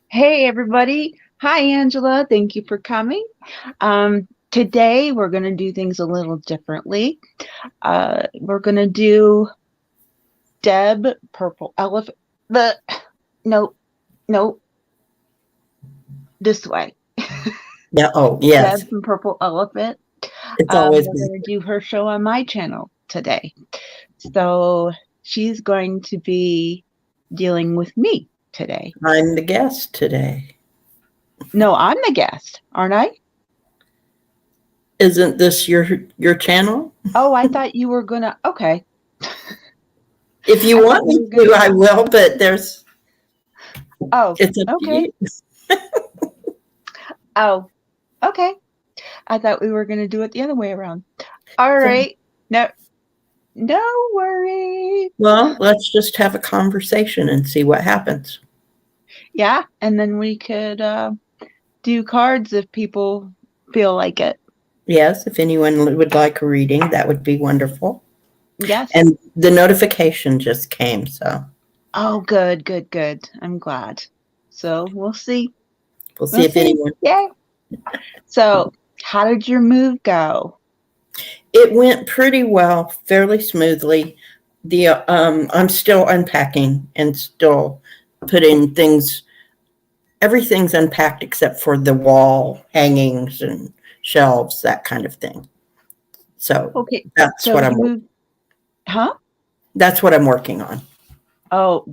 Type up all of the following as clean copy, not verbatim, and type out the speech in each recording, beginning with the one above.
Hey, everybody. Hi, Angela. Thank you for coming. Today, we're going to do things a little differently. We're going to do Deb-Purple Elephant. The no, no, this way. Yeah. Oh, Deb yes. from Purple Elephant. It's always We're been. going to do her show on my channel today. So she's going to be dealing with me today. I'm the guest today. No, I'm the guest, aren't I? Isn't this your channel? Oh, I thought you were gonna. Okay. If you I thought want we me were gonna. to, I will. But Oh, it's up to okay. you. Oh, okay. I thought we were gonna do it the other way around. All So, right. No, no worries. well, let's just have a conversation and see what happens. Yeah, and then we could do cards if people feel like it. Yes, if anyone would like a reading, that would be wonderful. Yes. And the notification just came, so Oh, good, good, good. I'm glad. So we'll see. we'll see We'll if see. anyone. Yay. So, how did your move go? It went pretty well, fairly smoothly. I'm still unpacking and still putting things. Everything's unpacked except for the wall hangings and shelves, that kind of thing. So Okay. that's So what you I'm. moved, huh? That's what I'm working on. Oh,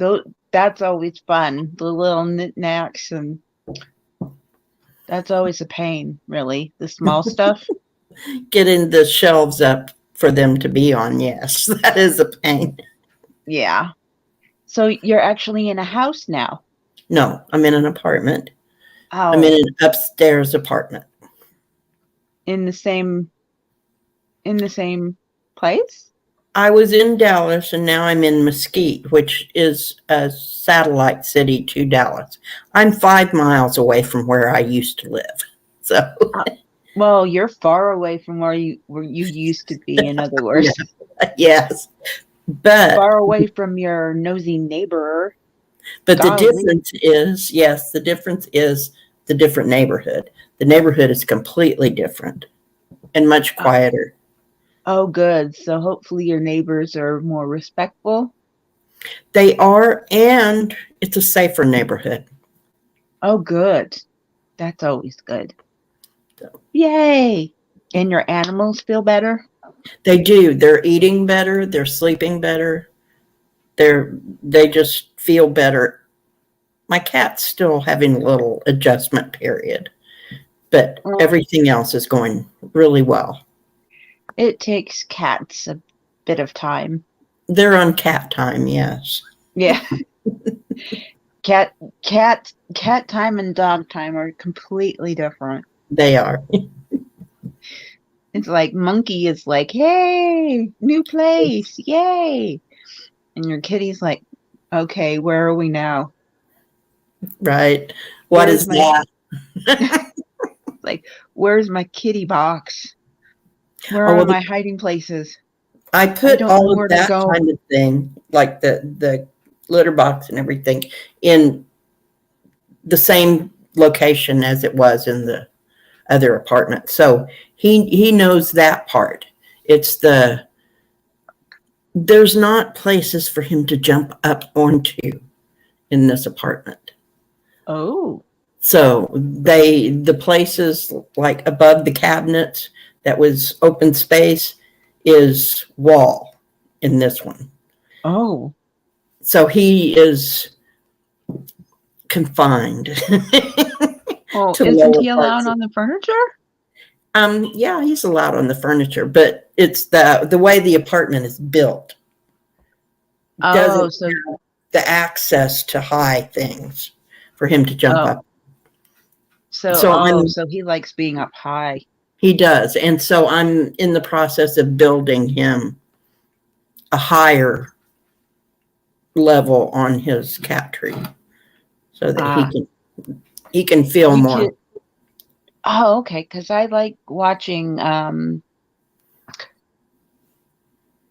that's always fun. The little knickknacks, and that's always a pain, really. The small stuff. Getting the shelves up for them to be on. Yes, that is a pain. Yeah. So you're actually in a house now. No, I'm in an apartment. I'm in Oh, an upstairs apartment. in the same in the same place? I was in Dallas and now I'm in Mesquite, which is a satellite city to Dallas. I'm 5 miles away from where I used to live. So, Uh, well, you're far away from where you used to be, in other yeah, words. yes. But Far away from your nosy neighbor. the Golly. difference is, yes, the difference is the different neighborhood. The neighborhood is completely different and much Oh, quieter. oh, good. So hopefully your neighbors are more respectful. They are, and it's a safer neighborhood. Oh, good. That's always good. So Yay. And your animals feel better? they do. They're eating better. They're sleeping better. They just feel better. My cat's still having a little adjustment period, but Well, everything else is going really well. it takes cats a bit of time. They're on cat time, yes. Yeah. Cat cat time and dog time are completely different. They are. It's like monkey is like, "Hey, new place. Yay." And your kitty's like, "Okay, where are we now? Right. What Where's is my that? like where's my kitty box? Where Oh, are well, my hiding places? I I put don't know all of where to that go." kind of thing, like the litter box and everything, in the same location as it was in the other apartment. So he knows that part. It's there's not places for him to jump up onto in this apartment. Oh. So the places like above the cabinets that was open space is wall in this one. Oh. So he is confined Oh, to isn't lower he allowed parts. on the furniture? Yeah, he's allowed on the furniture, but it's the way the apartment is built Oh, doesn't so have the access to high things for him to jump oh. up. So So oh, I'm so he likes being up high. he does, and so I'm in the process of building him a higher level on his cat tree so that Ah, he can feel you more. could. Oh, okay, because I like watching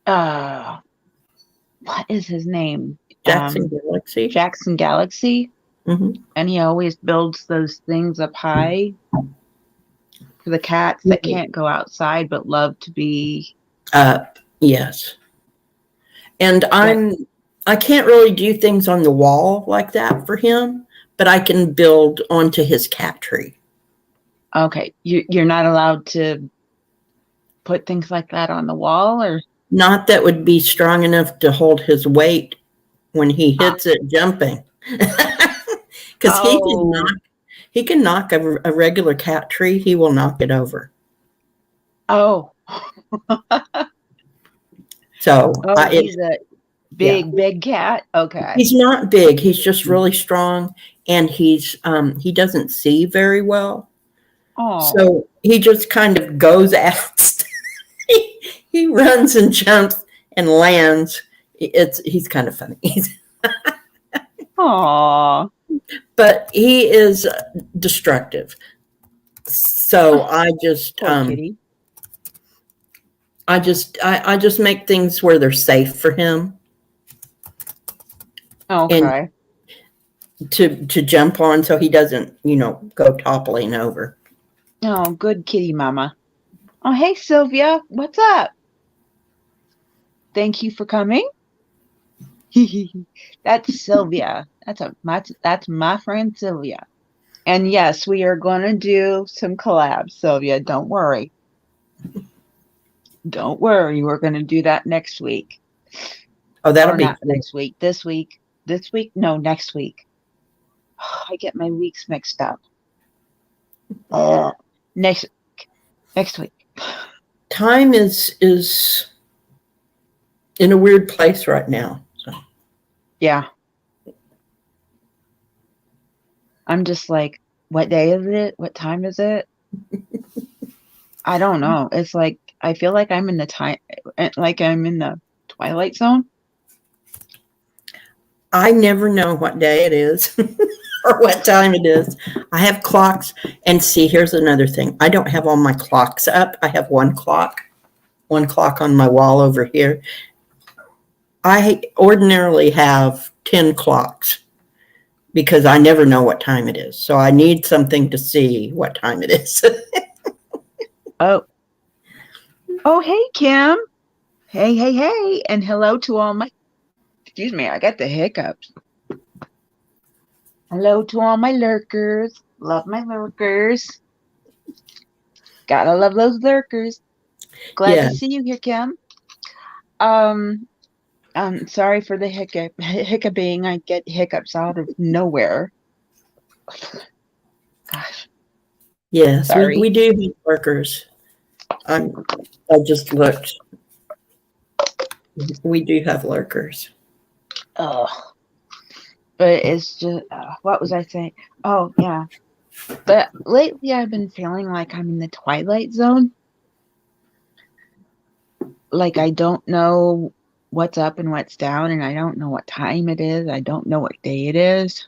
uh what is his name? Jackson Galaxy. Jackson Galaxy. Mhm. And he always builds those things up high for the cats that can't go outside but love to be. Yes. And Yeah. I can't really do things on the wall like that for him, but I can build onto his cat tree. Okay. You're not allowed to put things like that on the wall, or? Not that would be strong enough to hold his weight when he hits it jumping. Because Oh. he can knock a regular cat tree, he will knock it over. Oh. So Oh, he's a yeah, big cat. Okay. he's not big. He's just really strong, and he doesn't see very well. Oh. So he just kind of goes at he runs and jumps and lands. He's kind of funny. Aw. But he is destructive. So Poor kitty. I just make things where they're safe for him and Okay. to jump on so he doesn't, go toppling over. Oh, good kitty mama. Oh, hey, Sylvia. What's up? Thank you for coming. That's Sylvia. That's my friend Sylvia. And yes, we are going to do some collabs, Sylvia. Don't worry. Don't worry. We're going to do that next week. Oh, that'll Or be not cool. next week. This week. This week? No, next week. I get my weeks mixed up. Next next week. Time is in a weird place right now. So. Yeah. I'm just like, what day is it? What time is it? I don't know. It's like I feel like I'm in the time, like I'm in the twilight zone. I never know what day it is or what time it is. I have clocks, and see, here's another thing. I don't have all my clocks up. I have one clock on my wall over here. I ordinarily have 10 clocks because I never know what time it is. So I need something to see what time it is. Oh, oh, hey, Kim. Hey. And hello to all my, excuse me, I got the hiccups. Hello to all my lurkers. Love my lurkers. Gotta love those lurkers. Glad Yeah. to see you here, Kim. Um, sorry for the hiccuping. I get hiccups out of nowhere. Gosh, Yes, we sorry. do have workers. I just looked. We do have lurkers. Oh, but it's just, what was I saying? Oh, yeah. But lately I've been feeling like I'm in the twilight zone. Like I don't know what's up and what's down, and I don't know what time it is. I don't know what day it is.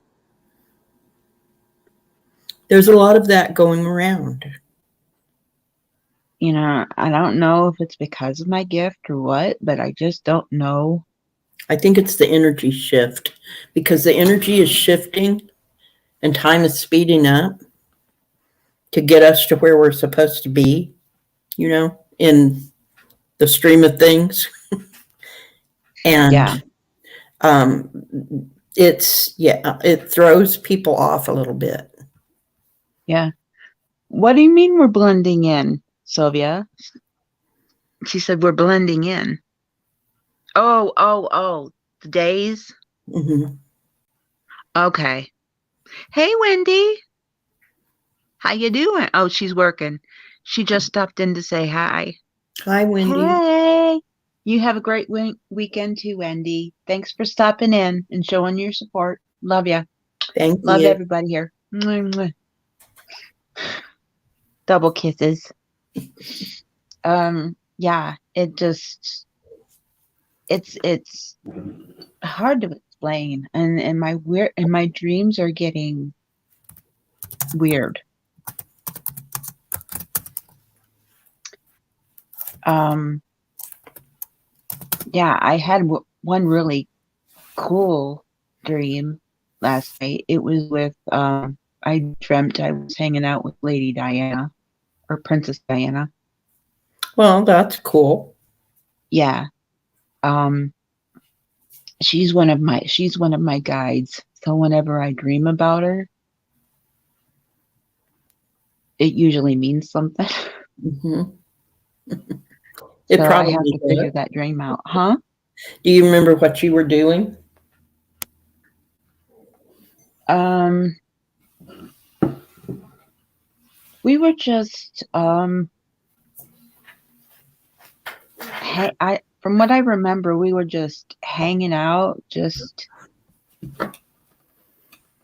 There's a lot of that going around. I don't know if it's because of my gift or what, but I just don't know. I think it's the energy shift because the energy is shifting and time is speeding up to get us to where we're supposed to be, in the stream of things. Yeah, And um, it throws people off a little bit. yeah. What do you mean we're blending in, Sylvia? She said we're blending in. Oh, the days? Mm-hmm. Okay. Hey, Wendy. How you doing? Oh, she's working. She just stopped in to say hi. Hi, Wendy. Hey. You have a great weekend too, Wendy. Thanks for stopping in and showing your support. Love ya. Thank Love you. everybody here. Mwah, mwah. Double kisses. Yeah, it's hard to explain, and my dreams are getting weird. Um, yeah, I had one really cool dream. last night. It was with I dreamt I was hanging out with Lady Diana or Princess Diana. Well, that's cool. Yeah. Um she's one of my guides. So whenever I dream about her, it usually means something. Hmm. It So I have probably to does. figure that dream out. Huh? Do you remember what you were doing? Um we were just I from what I remember, we were just hanging out, just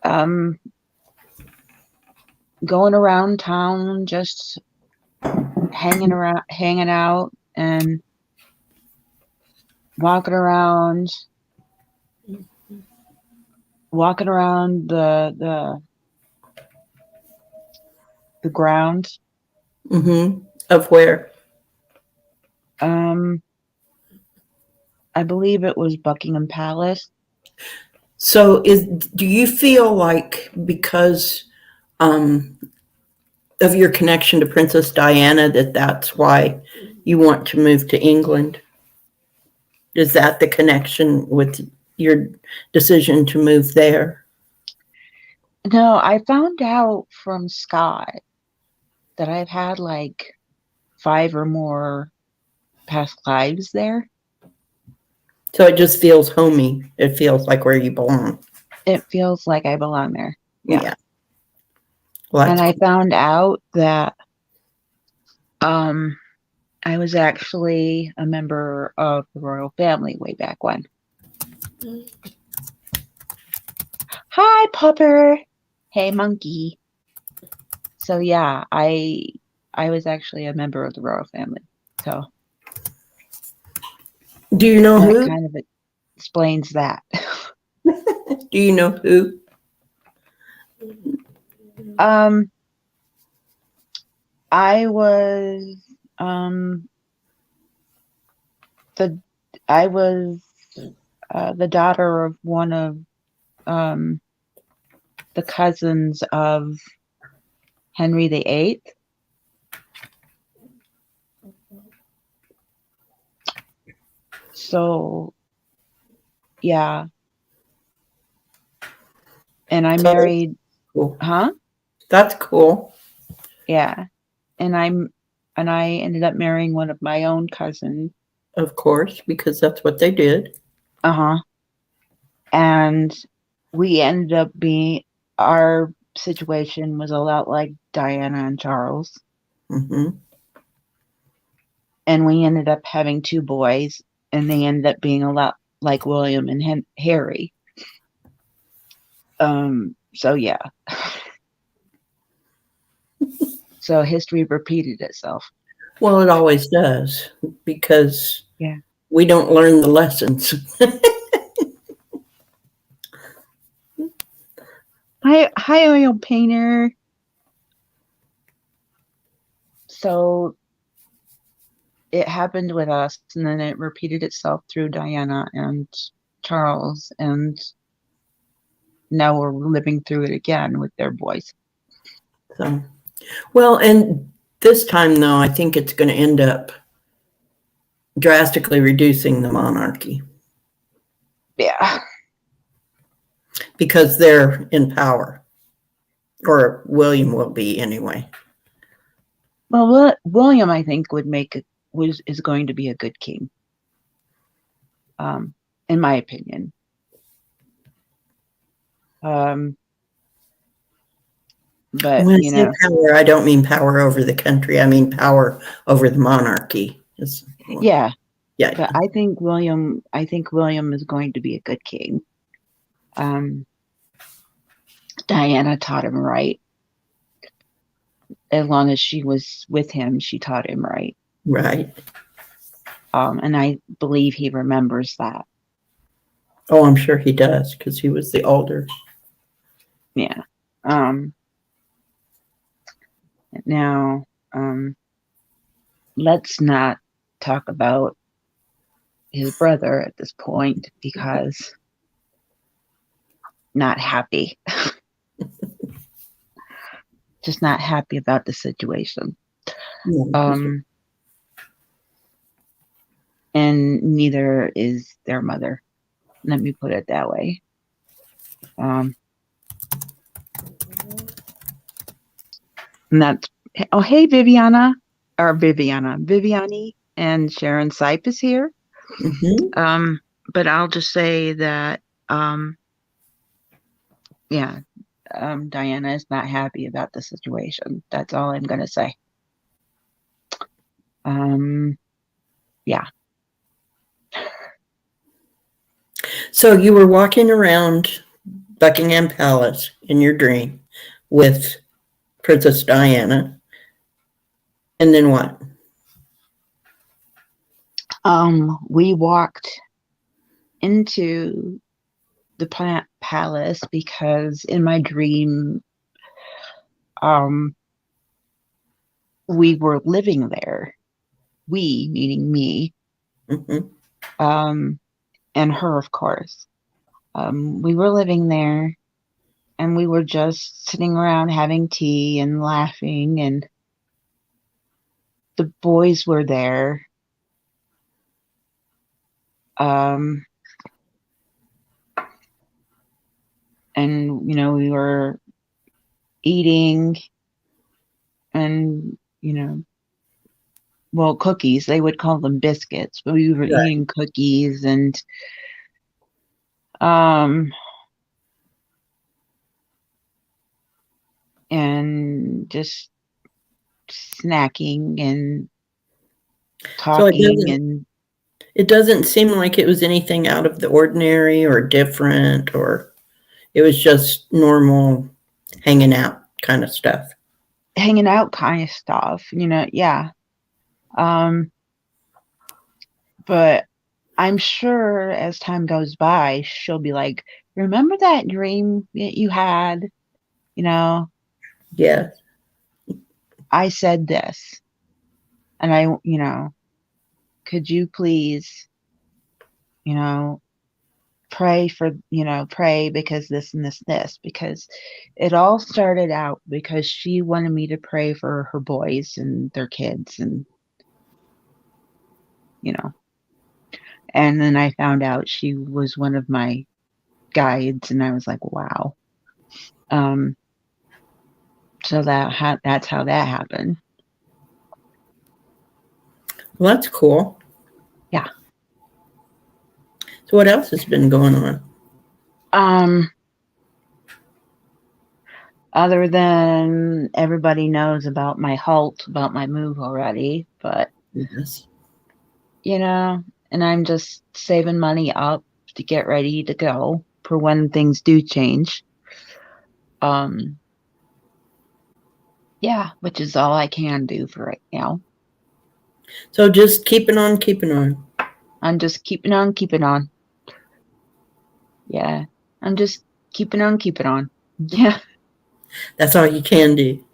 um going around town, just hanging out and walking around the ground. Hmm. Of where? Um I believe it was Buckingham Palace. So, do you feel like because um, of your connection to Princess Diana that that's why you want to move to England? Is that the connection with your decision to move there? No, I found out from Scott that I've had like five or more past lives there. So it just feels homey. It feels like where you belong. It feels like I belong there. Yeah. Yeah. Well, And that's I cool. found out that um I was actually a member of the royal family way back when. Hi, Popper. Hey, monkey. So yeah, I was actually a member of the royal family. So Do you know that who? kind of explains that. Do you know who? um, I was um the I was the daughter of one of um the cousins of Henry VIII. So yeah, and I So that's married, cool. huh? That's cool. Yeah, and I ended up marrying one of my own cousins. Of course, because that's what they did. Uh-huh. And we ended up being our situation was a lot like Diana and Charles, Hmm. and we ended up having two boys, and they ended up being a lot like William and Harry. So yeah. So history repeated itself. Well, it always does because Yeah. we don't learn the lessons. Hi, oil painter. So it happened with us, and then it repeated itself through Diana and Charles, and now we're living through it again with their boys. So, well, and this time though, I think it's going to end up drastically reducing the monarchy Yeah. because they're in power, or William will be anyway. Well, William, I think, would make it was is going to be a good king. Um, in my opinion. Um, but When I say power, I don't mean power over the country. I mean power over the monarchy. yeah. Yeah. But I think William is going to be a good king. Um, Diana taught him right. As long as she was with him, she taught him right. Right. And I believe he remembers that. Oh, I'm sure he does because he was the older. Yeah. Um, now, let's not talk about his brother at this point because not happy. Just not happy about the situation. Yeah. And neither is their mother. Let me put it that way. And that's, oh, hey, Viviani and Sharon Sipe is here. Mm-hmm. But I'll just say that, yeah, Diana is not happy about the situation. That's all I'm going to say. Yeah. So you were walking around Buckingham Palace in your dream with Princess Diana. And then what? We walked into the palace because in my dream, we were living there. We, meaning me, Mm-hmm. and her, of course. We were living there and we were just sitting around having tea and laughing, and the boys were there. Um, and, we were eating and, well, cookies. They would call them biscuits, but we were Right. eating cookies um, and just snacking and So talking and it doesn't seem like it was anything out of the ordinary or different, or it was just normal hanging out kind of stuff. hanging out kind of stuff, yeah. Um, but I'm sure as time goes by, she'll be like, remember that dream that you had? You know, Yeah. I said this, and could you please, you know, pray because this and this, because it all started out because she wanted me to pray for her boys and their kids, and, you know, and then I found out she was one of my guides, and I was like, wow. Um, so that's how that happened. Well, that's cool. Yeah. So what else has been going on? Um, Other than everybody knows about my about my move already, but Yes. and I'm just saving money up to get ready to go for when things do change. Um, yeah, which is all I can do for right now. So just keeping on, keeping on. I'm just keeping on. Yeah, I'm just keeping on, keeping on. Yeah, That's all you can do.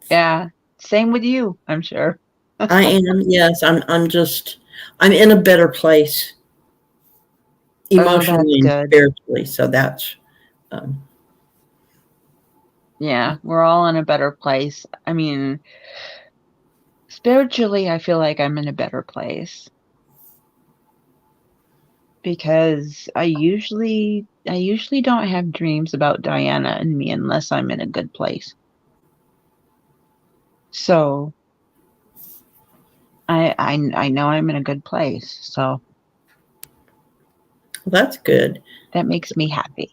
yeah. Same with you, I'm sure. I am. Yes, I'm in a better place Oh, that's emotionally and good. spiritually. So that's um, Yeah, we're all in a better place. I mean, spiritually, I feel like I'm in a better place because I usually don't have dreams about Diana and me unless I'm in a good place. So I know I'm in a good place. So that's good. that makes me happy.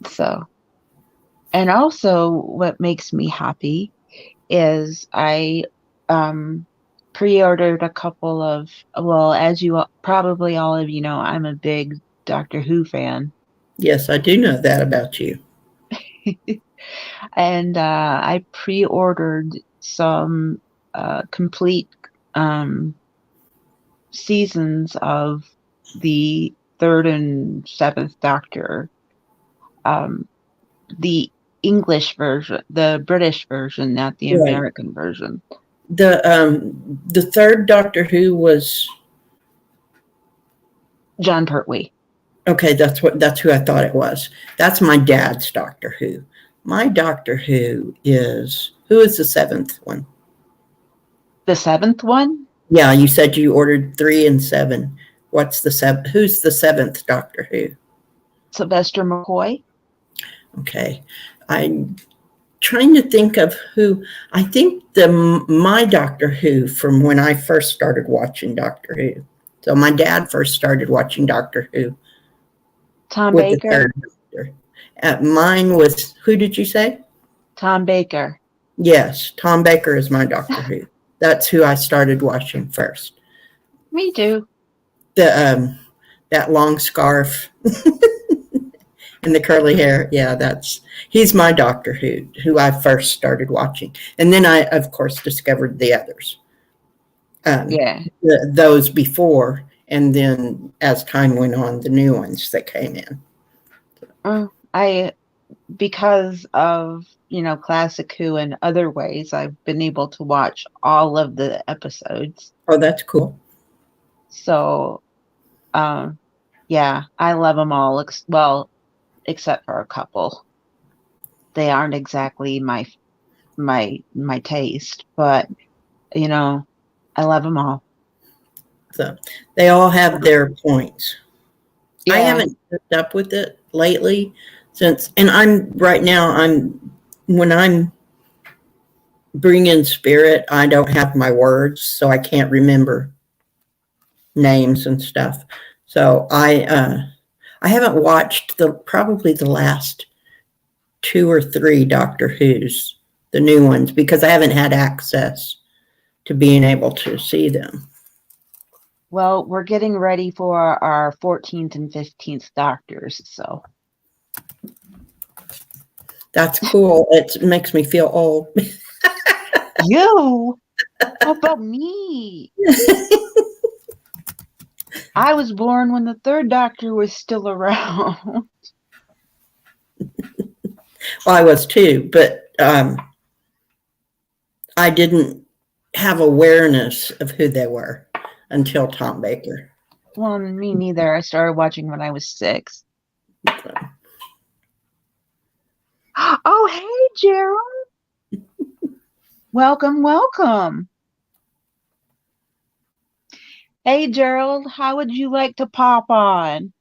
So, and also what makes me happy is I um pre-ordered a couple of, well, as probably all of you know, I'm a big Doctor Who fan. Yes, I do know that about you. And I pre-ordered some complete um, seasons of the third and seventh Doctor, um, the English version, the British version, not the Right. American version. The third Doctor Who was John Pertwee. Okay, that's who I thought it was. That's my dad's Doctor Who. My Doctor Who who is the seventh one? The seventh one? Yeah, you said you ordered 3 and 7. What's the seventh? Who's the seventh Doctor Who? Sylvester McCoy. Okay, I'm trying to think of who. I think my Doctor Who from when I first started watching Doctor Who. So my dad first started watching Doctor Who Tom with the Baker. third Doctor. Mine was, who did you say? Tom Baker. Yes, Tom Baker is my Doctor Who. That's who I started watching first. Me too. That long scarf and the curly hair. Yeah, he's my Doctor who I first started watching. And then I, of course, discovered the others. Yeah. Those before, and then as time went on, the new ones that came in. Because of, Classic Who and other ways, I've been able to watch all of the episodes. Oh, that's cool. So, yeah, I love them all. Except for a couple. They aren't exactly my taste, but I love them all. So they all have their points. Yeah. I haven't kept up with it lately and when I'm bringing spirit, I don't have my words, so I can't remember names and stuff. So I haven't watched probably the last 2 or 3 Doctor Who's, the new ones, because I haven't had access to being able to see them. Well, we're getting ready for our 14th and 15th Doctors, so. That's cool. It makes me feel old. You? How about me? I was born when the 3rd Doctor was still around. Well, I was too, but I didn't have awareness of who they were until Tom Baker. Well, me neither. I started watching when I was 6. So. Oh, hey, Gerald. Welcome. Hey, Gerald, how would you like to pop on?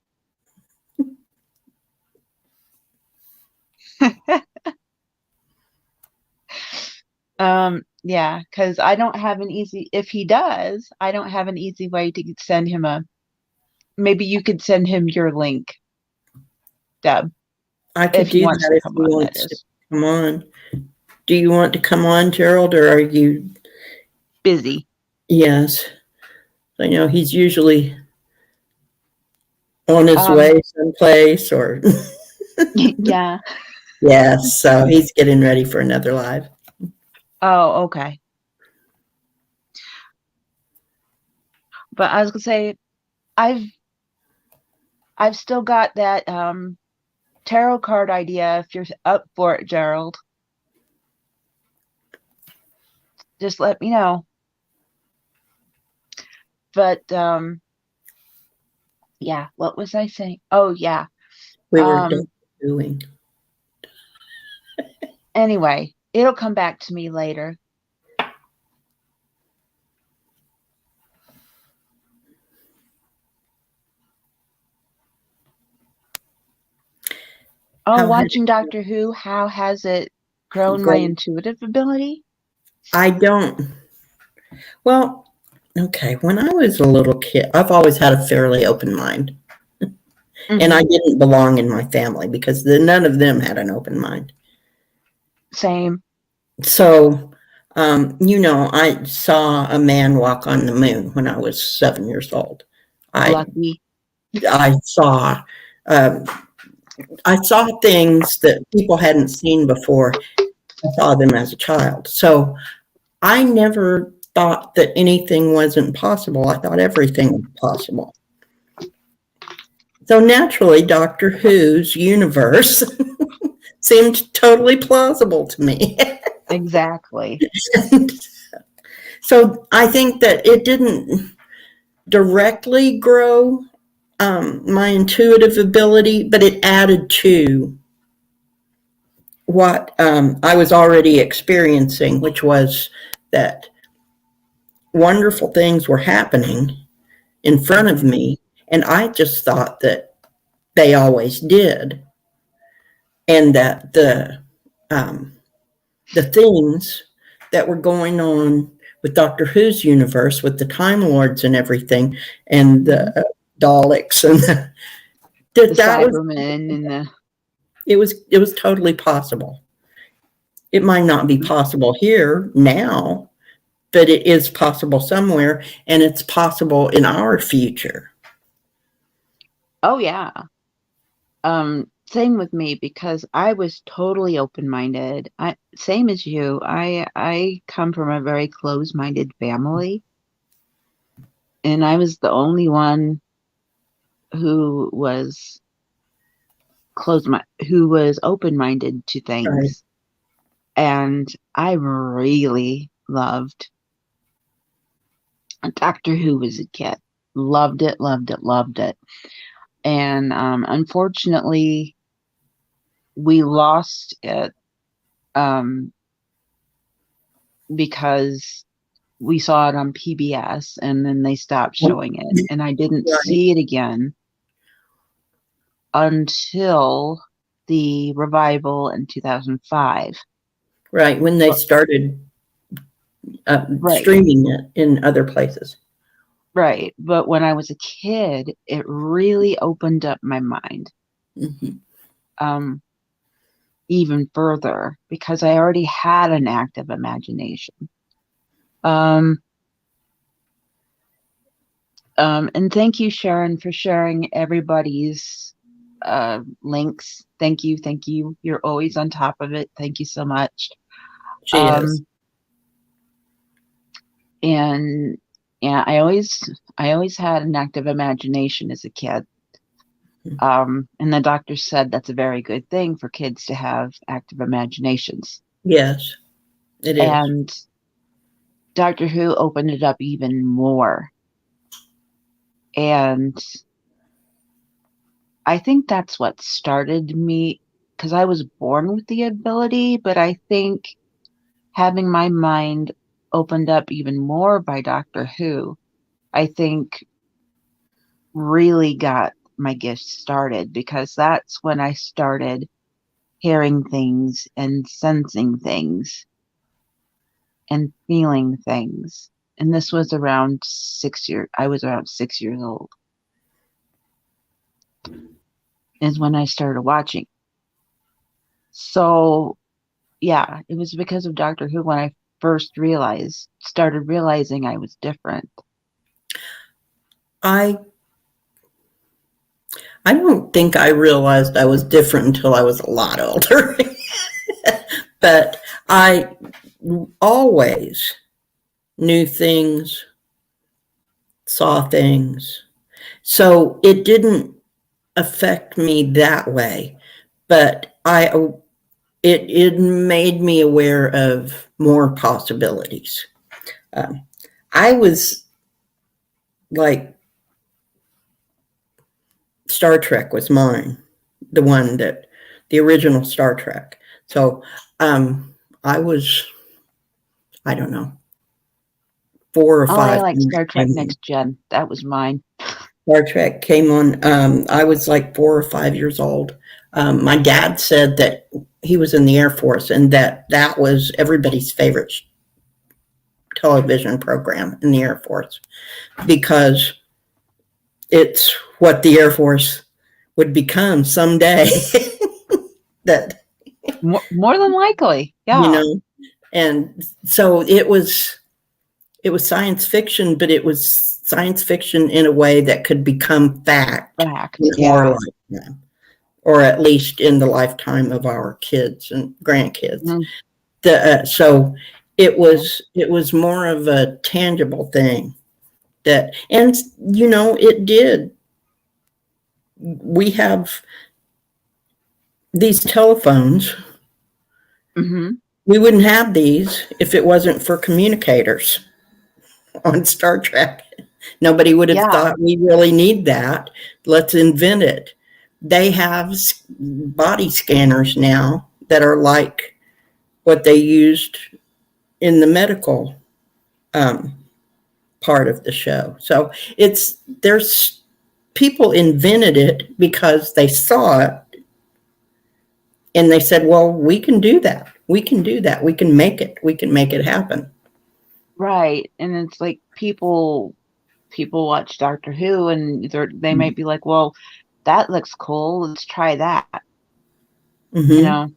Yeah, because I don't have if he does, I don't have an easy way to send him maybe you could send him your link, Deb. I could do that if he wants to come on. Do you want to come on, Gerald, or are you busy? Yes. I know he's usually on his way someplace or. Yeah. Yes, so he's getting ready for another live. Oh, okay. But I was gonna say, I've still got that tarot card idea if you're up for it, Gerald. Just let me know. But yeah, what was I saying? Oh yeah. We were doing. Anyway, it'll come back to me later. Watching Doctor Who, how has it grown my intuitive ability? I don't. Well, okay. When I was a little kid, I've always had a fairly open mind. Mm-hmm. And I didn't belong in my family because none of them had an open mind. Same. So, I saw a man walk on the moon when I was 7 years old. Lucky. I saw things that people hadn't seen before. I saw them as a child. So I never thought that anything wasn't possible. I thought everything was possible. So naturally, Doctor Who's universe seemed totally plausible to me. Exactly. So I think that it didn't directly grow my intuitive ability, but it added to what I was already experiencing, which was that wonderful things were happening in front of me, and I just thought that they always did, and that the things that were going on with Doctor Who's universe, with the Time Lords and everything, and the Daleks, and The that was Cybermen and the it was totally possible. It might not be possible here now, but it is possible somewhere, and it's possible in our future. oh yeah. Same with me because I was totally open-minded. Same as you. I come from a very closed-minded family, and I was the only one who was who was open-minded to Right. things. And I really loved Doctor Who as a kid. Loved it, loved it, loved it. And unfortunately, we lost it because we saw it on PBS and then they stopped showing it. And I didn't Right. see it again until the revival in 2005. Right, when they started Right. streaming it in other places. Right. But when I was a kid, it really opened up my mind even further because I already had an active imagination. And thank you, Sharon, for sharing everybody's links. Thank you. Thank you. You're always on top of it. Thank you so much. She is. And yeah, I always had an active imagination as a kid. And the doctor said that's a very good thing for kids to have active imaginations. Yes, it is. And Doctor Who opened it up even more. And I think that's what started me, because I was born with the ability, but I think having my mind opened up even more by Doctor Who, I think really got my gift started, because that's when I started hearing things and sensing things and feeling things. And this was around I was around 6 years old is when I started watching. So yeah, it was because of Doctor Who when I first started realizing I was different. I don't think I realized I was different until I was a lot older. But I always knew things, saw things. So it didn't affect me that way. But it made me aware of more possibilities. I was like, Star Trek was mine, the original Star Trek. So I was, I don't know, 4 or 5. I like Star Trek Next Gen. That was mine. Star Trek came on. I was like 4 or 5 years old. My dad said that he was in the Air Force and that was everybody's favorite television program in the Air Force, because it's what the Air Force would become someday. That more than likely, yeah. And so it was science fiction, but it was science fiction in a way that could become fact in our lifetime, or at least in the lifetime of our kids and grandkids. So it was more of a tangible thing that, and it did. We have these telephones. We wouldn't have these if it wasn't for communicators on Star Trek. Nobody would have Yeah, thought we really need that. Let's invent it. They have body scanners now that are like what they used in the medical um, part of the show. So there's people invented it because they saw it and they said, well, we can do that. We can do that. We can make it. We can make it happen. right. And it's like people watch Doctor Who and they might be like, well, that looks cool. Let's try that. You Mm-hmm. know.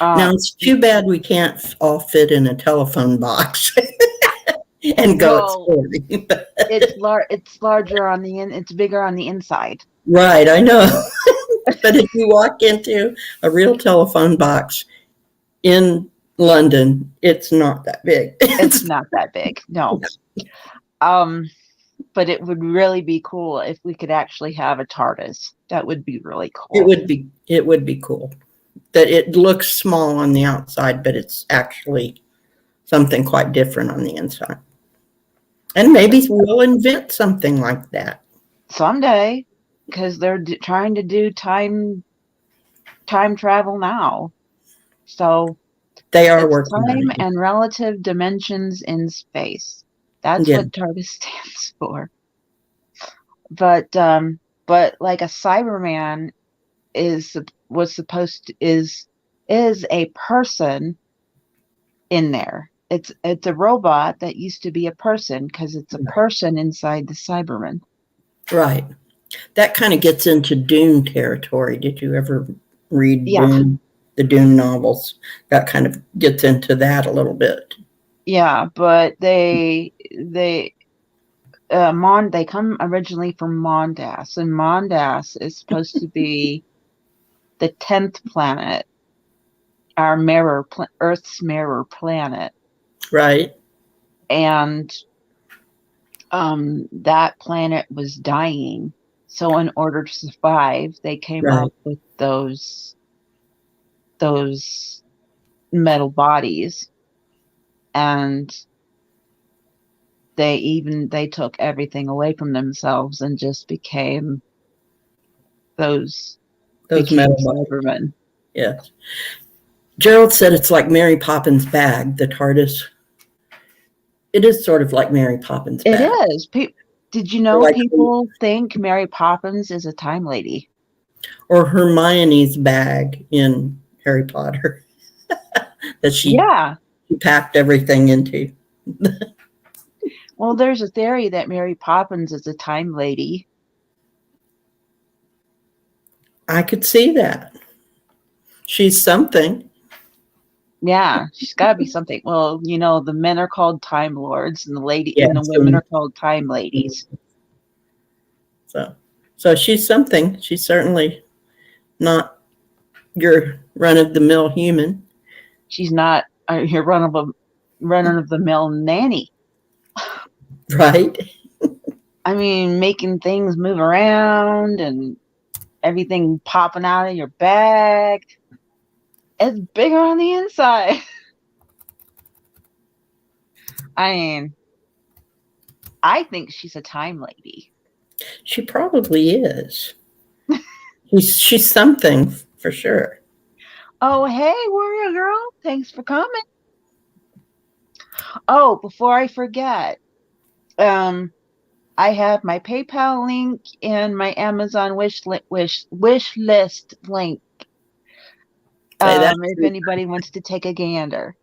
Now, Um, it's too bad we can't all fit in a telephone box and go well, exploring. it's larger on the it's bigger on the inside. Right, I know. But if you walk into a real telephone box in London, it's not that big. It's not that big. No. Um, but it would really be cool if we could actually have a TARDIS. That would be really It cool. would be it would be cool. That it looks small on the outside, but it's actually something quite different on the inside. And maybe we'll invent something like that. Someday, because they're trying to do time travel now. So They are it's working on time it. and relative dimensions in space. That's Yeah, what TARDIS stands for. But like a Cyberman was supposed to is a person in there. It's a robot that used to be a person because it's a person inside the Cyberman. right. That kind of gets into Dune territory. Did you ever read Yeah, Dune, the Dune novels? That kind of gets into that a little bit. yeah, but they come originally from Mondas, and Mondas is supposed to be the 10th planet, our Earth's mirror planet, Right, and that planet was dying. So in order to survive, they came right, up with those metal bodies, and they took everything away from themselves and just those those became metal bodies. Cybermen. Yes. Gerald said it's like Mary Poppins' bag, the TARDIS. It is sort of like Mary Poppins' It bag. is. Did you know Like, people think Mary Poppins is a time lady? or Hermione's bag in Harry Potter that she Yeah. packed everything into. Well, there's a theory that Mary Poppins is a time lady. I could see that. She's something. Yeah, she's got to be something. Well, the men are called time lords, and the Yes. women are called time ladies. So, so she's something. She's certainly not your run of the mill human, She's not your run of the mill nanny. right? I mean, making things move around and everything popping out of your bag. It's bigger on the inside. I mean, I think she's a time lady. She probably is. She's something for sure. Oh, hey, warrior girl. Thanks for coming. Oh, before I forget, um, I have my PayPal link and my Amazon wish list link. Say that. If anybody wants to take a gander.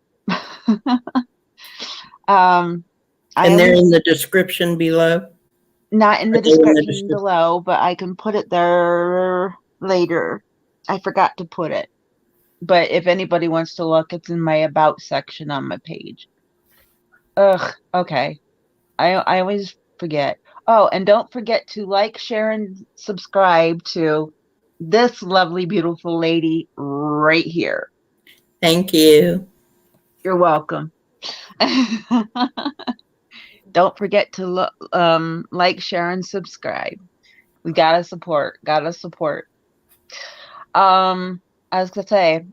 um, I And they're always in the description below. not in Are the they in the description description? below, but I can put it there later. I forgot to put it. But if anybody wants to look, it's in my about section on my page. Ugh, okay. I always forget. Oh, and don't forget to like, share, and subscribe to this lovely, beautiful lady right here. Thank you. You're welcome. Don't forget to like, share, and subscribe. We gotta support. Gotta support. Um, I was gonna say,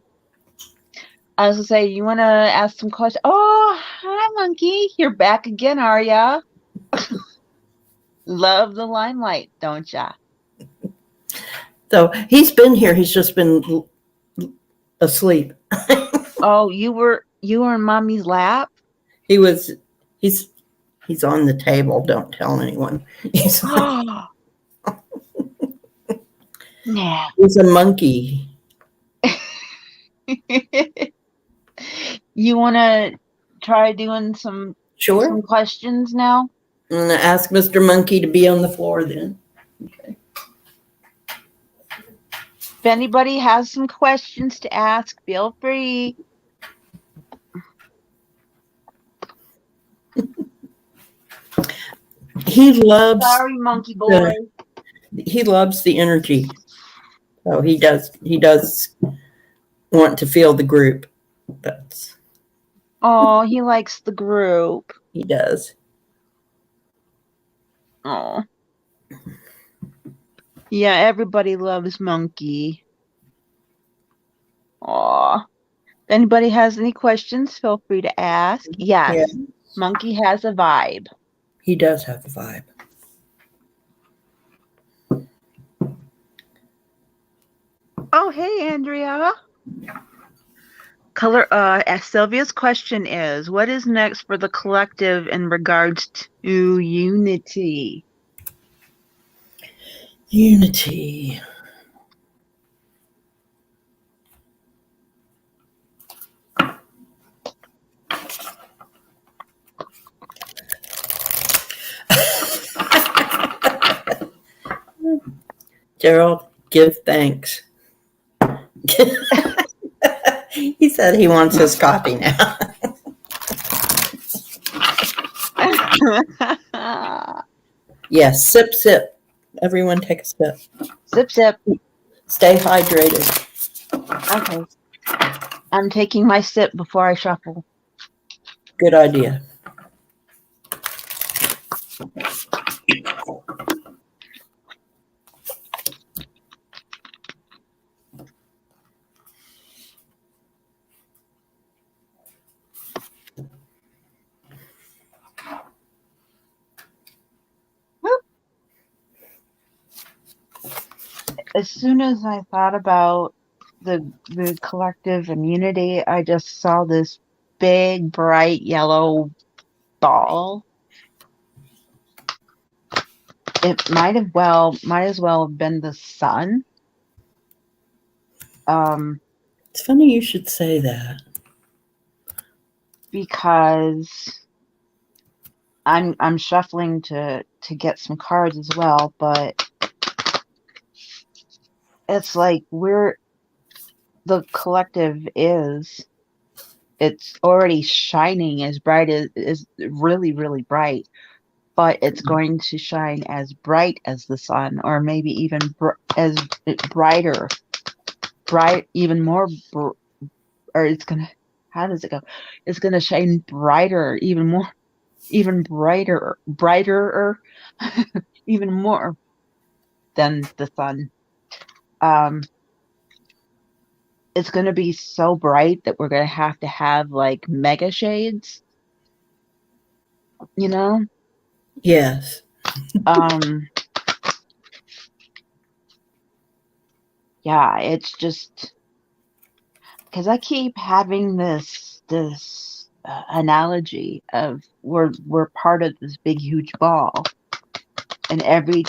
you want to ask some questions? Oh, hi, monkey. You're back again, are ya? Love the limelight, don't ya? So he's been here. He's just been asleep. Oh, you were in mommy's lap? He was. He's. He's on the table. Don't tell anyone. He's. Nah. He's a monkey. You want to try doing some Sure. questions now? I'm gonna ask Mr. Monkey to be on the floor then. Okay. If anybody has some questions to ask, feel free. He loves. Sorry, monkey boy. He loves the energy. So he does. He does want to feel the group. That's. Oh, he likes the group. He does. Oh. Yeah, everybody loves Monkey. Aw. If anybody has any questions, feel free to ask. Yes, Yeah. Monkey has a vibe. He does have a vibe. Oh, hey, Andrea. Sylvia's question is, what is next for the collective in regards to unity? Unity. Gerald, give thanks. He said he wants his coffee now. Yes, sip, sip. Everyone take a sip. Sip, sip. Stay hydrated. Okay. I'm taking my sip before I shuffle. Good idea. As soon as I thought about the collective and unity, I just saw this big, bright yellow ball. It might as well have been the sun. It's funny you should say that. Because I'm shuffling to get some cards as well, but it's like the collective it's already shining as bright as is really, really bright, but it's going to shine as bright as the sun, or maybe even as brighter, even more, or it's gonna. How does it go? It's gonna shine brighter, even more, even brighter, even more than the sun. It's gonna be so bright that we're gonna have like mega shades, you know? Yes. Yeah, it's just because I keep having this analogy of we're part of this big huge ball, and every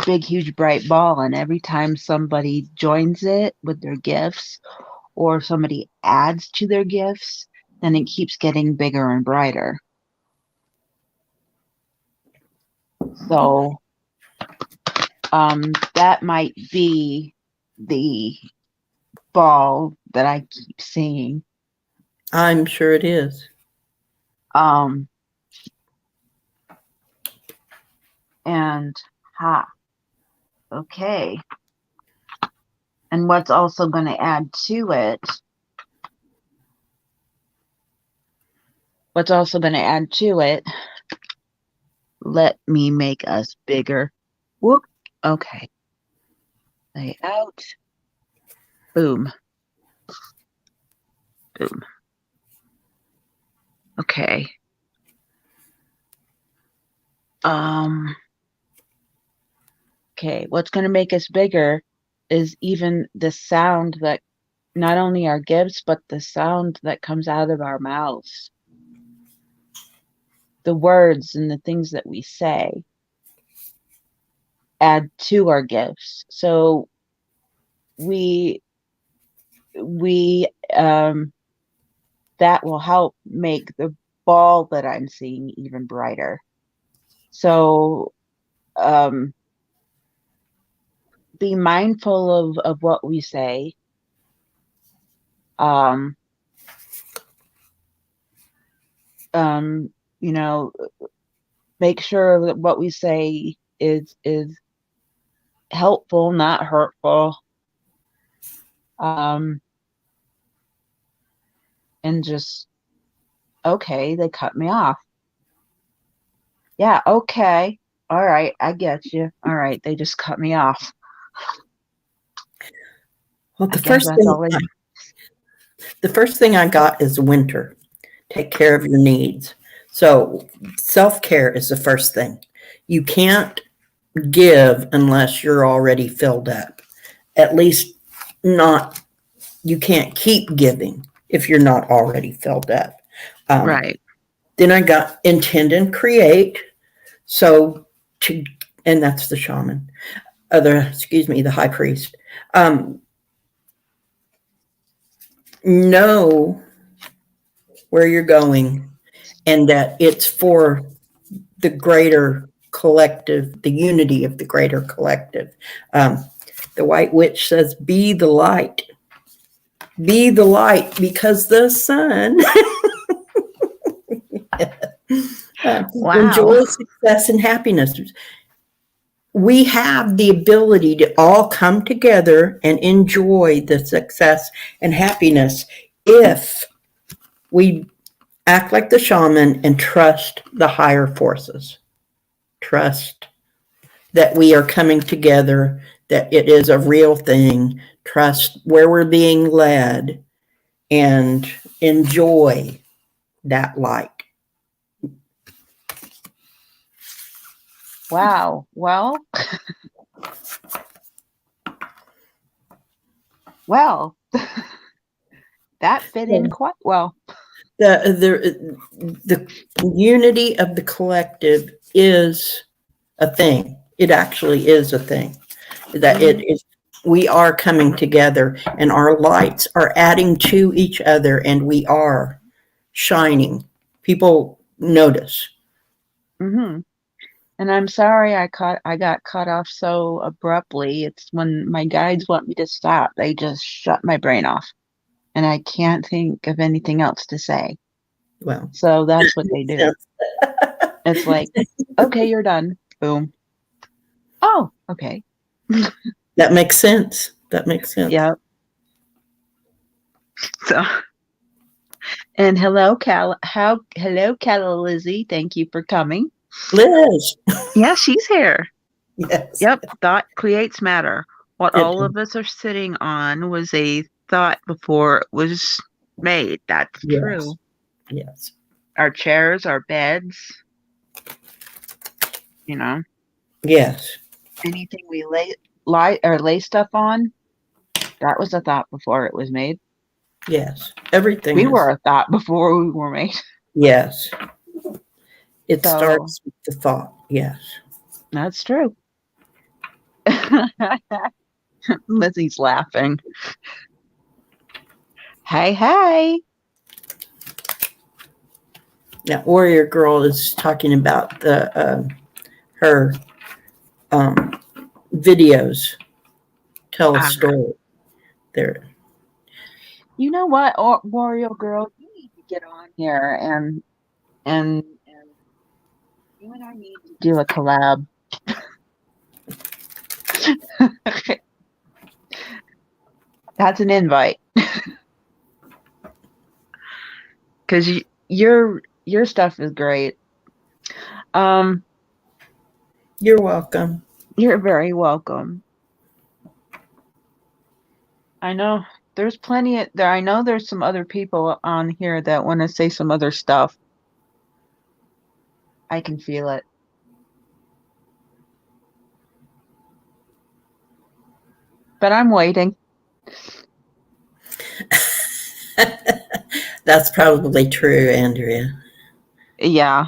big huge bright ball, and every time somebody joins it with their gifts or somebody adds to their gifts, then it keeps getting bigger and brighter. So that might be the ball that I keep seeing. I'm sure it is. And okay. And what's also going to add to it? Let me make us bigger. Whoop. Okay. Lay out. Boom. Boom. Okay. okay, what's going to make us bigger is even the sound that not only our gifts, but the sound that comes out of our mouths, the words and the things that we say add to our gifts. So we we that will help make the ball that I'm seeing even brighter. So um be mindful of what we say. Um um you know, make sure that what we say is helpful, not hurtful. Um and just okay, they cut me off. Yeah, okay. All right, I get you. All right, they just cut me off. Well, I guess that's all I the first thing I got is winter. Take care of your needs. So self-care is the first thing. You can't give unless you're already filled up. At least not, you can't keep giving if you're not already filled up. Um, right. then I got intend and create. So to, and that's the shaman, the high priest. Know where you're going and that it's for the greater collective, the unity of the greater collective. Um, the White Witch says, be the light. Be the light because the sun. Wow. Enjoy success and happiness. We have the ability to all come together and enjoy the success and happiness if we act like the shaman and trust the higher forces. Trust that we are coming together, that it is a real thing. Trust where we're being led and enjoy that light. Wow. Well, well, that fit in quite well. The unity of the collective is a thing. It actually is a thing. That Mhm. it is, we are coming together and our lights are adding to each other and we are shining. People notice. Mhm. And I'm sorry I got cut off so abruptly. It's when my guides want me to stop, they just shut my brain off and I can't think of anything else to say. Well, So that's what they do. It's like, okay, you're done. Boom. Oh, okay. that makes sense. That makes sense. Yeah. So, and hello, Cal Lizzie. Thank you for coming. Liz. Yeah, she's here. Yes. Yep, thought creates matter. What It, all of us are sitting on was a thought before it was made. That's yes. true. Yes. Our chairs, our beds, you know, Yes. anything we lay stuff on, that was a thought before it was made. Yes. Everything We is. were a thought before we were made. Yes. It So starts with the thought. Yes. that's true. Lizzie's laughing. Hey, hey. Now, Warrior Girl is talking about the her um, videos. Tell a Uh, story. There. you know what, Wario Girl, you need to get on here and you and I need to do a collab. That's an invite because your stuff is great. Um, You're welcome. you're very welcome. I know there's plenty of there. I know there's some other people on here that want to say some other stuff. I can feel it. but I'm waiting. That's probably true, Andrea. Yeah.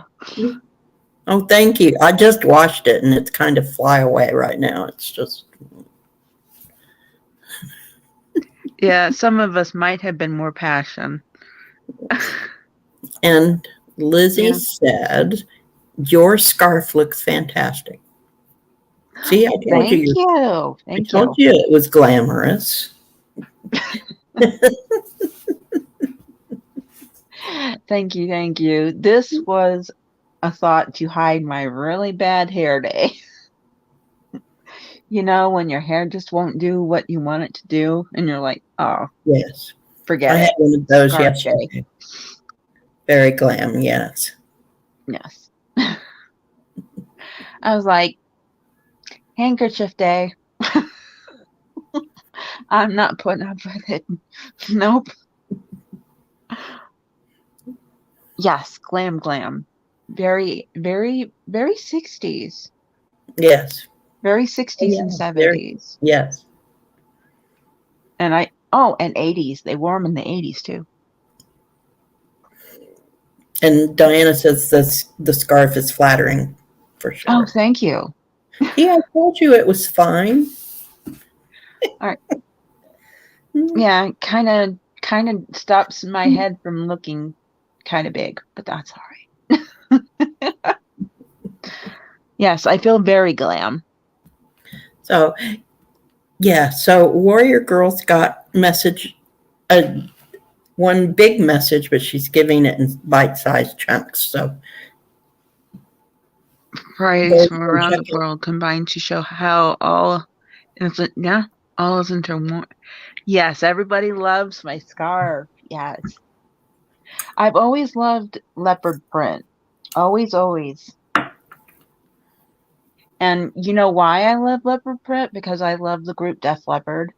Oh, thank you. I just watched it and it's kind of fly away right now. It's just. Yeah, some of us might have been more passion. And Lizzie Yeah. said, your scarf looks fantastic. See, I told Thank you. you. I Thank told you. you it was glamorous. Thank you. Thank you. This was a thought to hide my really bad hair day. You know, when your hair just won't do what you want it to do, and you're like, oh, Yes. forget I had it. one of those Scarf day. yesterday. Very glam, yes. Yes. I was like, handkerchief day. I'm not putting up with it. Nope. Yes, glam glam. Very, very, very 60s. Yes. Very Oh, 60s and yes. Very, 70s. yes. And and 80s. They wore them in the 80s too. And Diana says the scarf is flattering for Oh, sure. thank you. See, I told you it was fine. All right. Yeah, kind of stops my head from looking kind of big, but that's all right. Yes, I feel very glam. So, yeah, so Warrior Girl's got message, one big message, but she's giving it in bite-sized chunks. So, Praise go from and around check the it. world combined to show how all is it, yeah, all is intertwined. Yes, everybody loves my scarf. Yes. I've always loved leopard print. Always, always. And you know why I love leopard print? Because I love the group Def Leppard.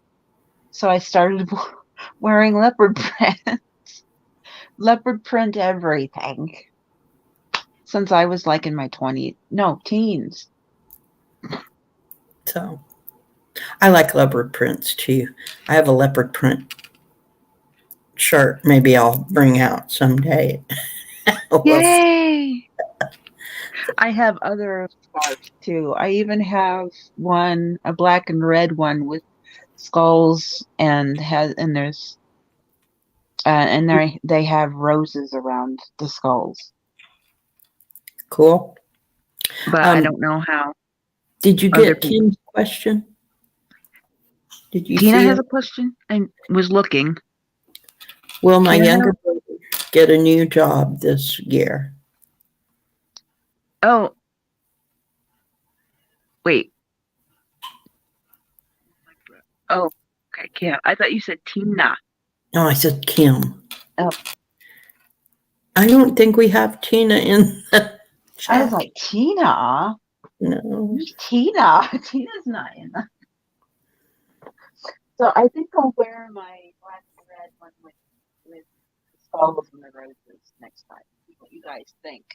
So I started wearing leopard print. Leopard print everything. Since I was like in my 20s. No, teens. So, I like leopard prints too. I have a leopard print shirt. Maybe I'll bring out someday. We'll see. Yay! I have other scarves too. I even have one, a black and red one with skulls and there's and they have roses around the skulls. Cool. But I don't know how Did you other get people. Kim's question? Did you Tina see has it? a question. I was looking. Will my Tina, younger brother get a new job this year? oh, wait. Oh, okay, Kim. I thought you said Tina. No, I said Kim. Oh, I don't think we have Tina in the I was chat. like, Tina? No. Who's Tina? Tina's not in the. So I think I'll wear my black and red one with the skulls and the roses next time. See what you guys think.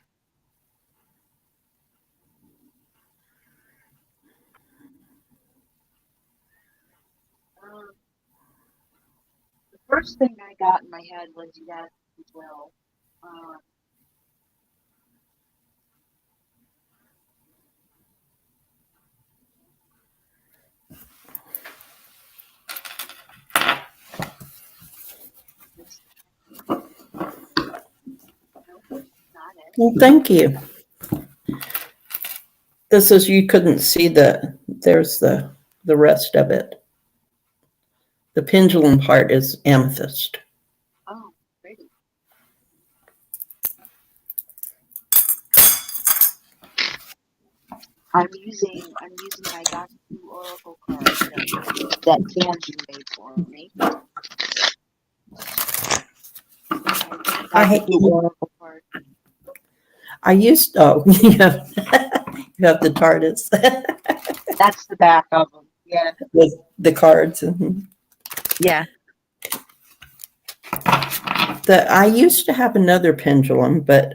Um, the first thing I got in my head was yes as well. Um, nope, not it. Well, thank you. This is, you couldn't see there's the rest of it. The pendulum part is amethyst. Oh, pretty. I'm using my Doctor Who Oracle card that Sandy made for me. I Doctor hate Who Oracle card. oh, you have the TARDIS. That's the back of them. Yeah. With the cards. Mhm. Yeah. I used to have another pendulum, but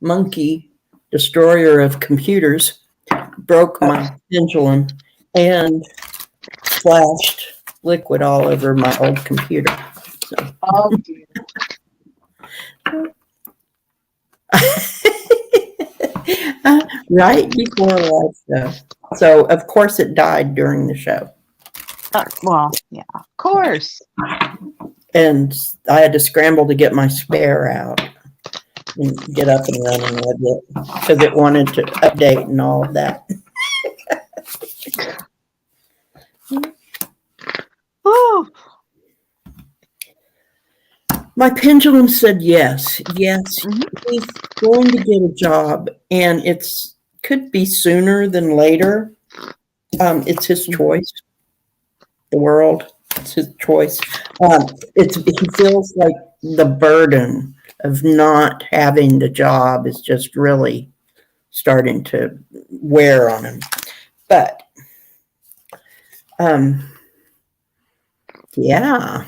Monkey, destroyer of computers, broke my pendulum, and splashed liquid all over my old computer. So. Oh, dear. Right before a live show. So, of course, it died during the show. Well, yeah, of course. And I had to scramble to get my spare out and get up and running with it because it wanted to update and all of that. Woo. My pendulum said yes. Yes, Mhm. he's going to get a job, and it's could be sooner than later. It's his choice. The world, it's his choice. He feels like the burden of not having the job is just really starting to wear on him. But yeah.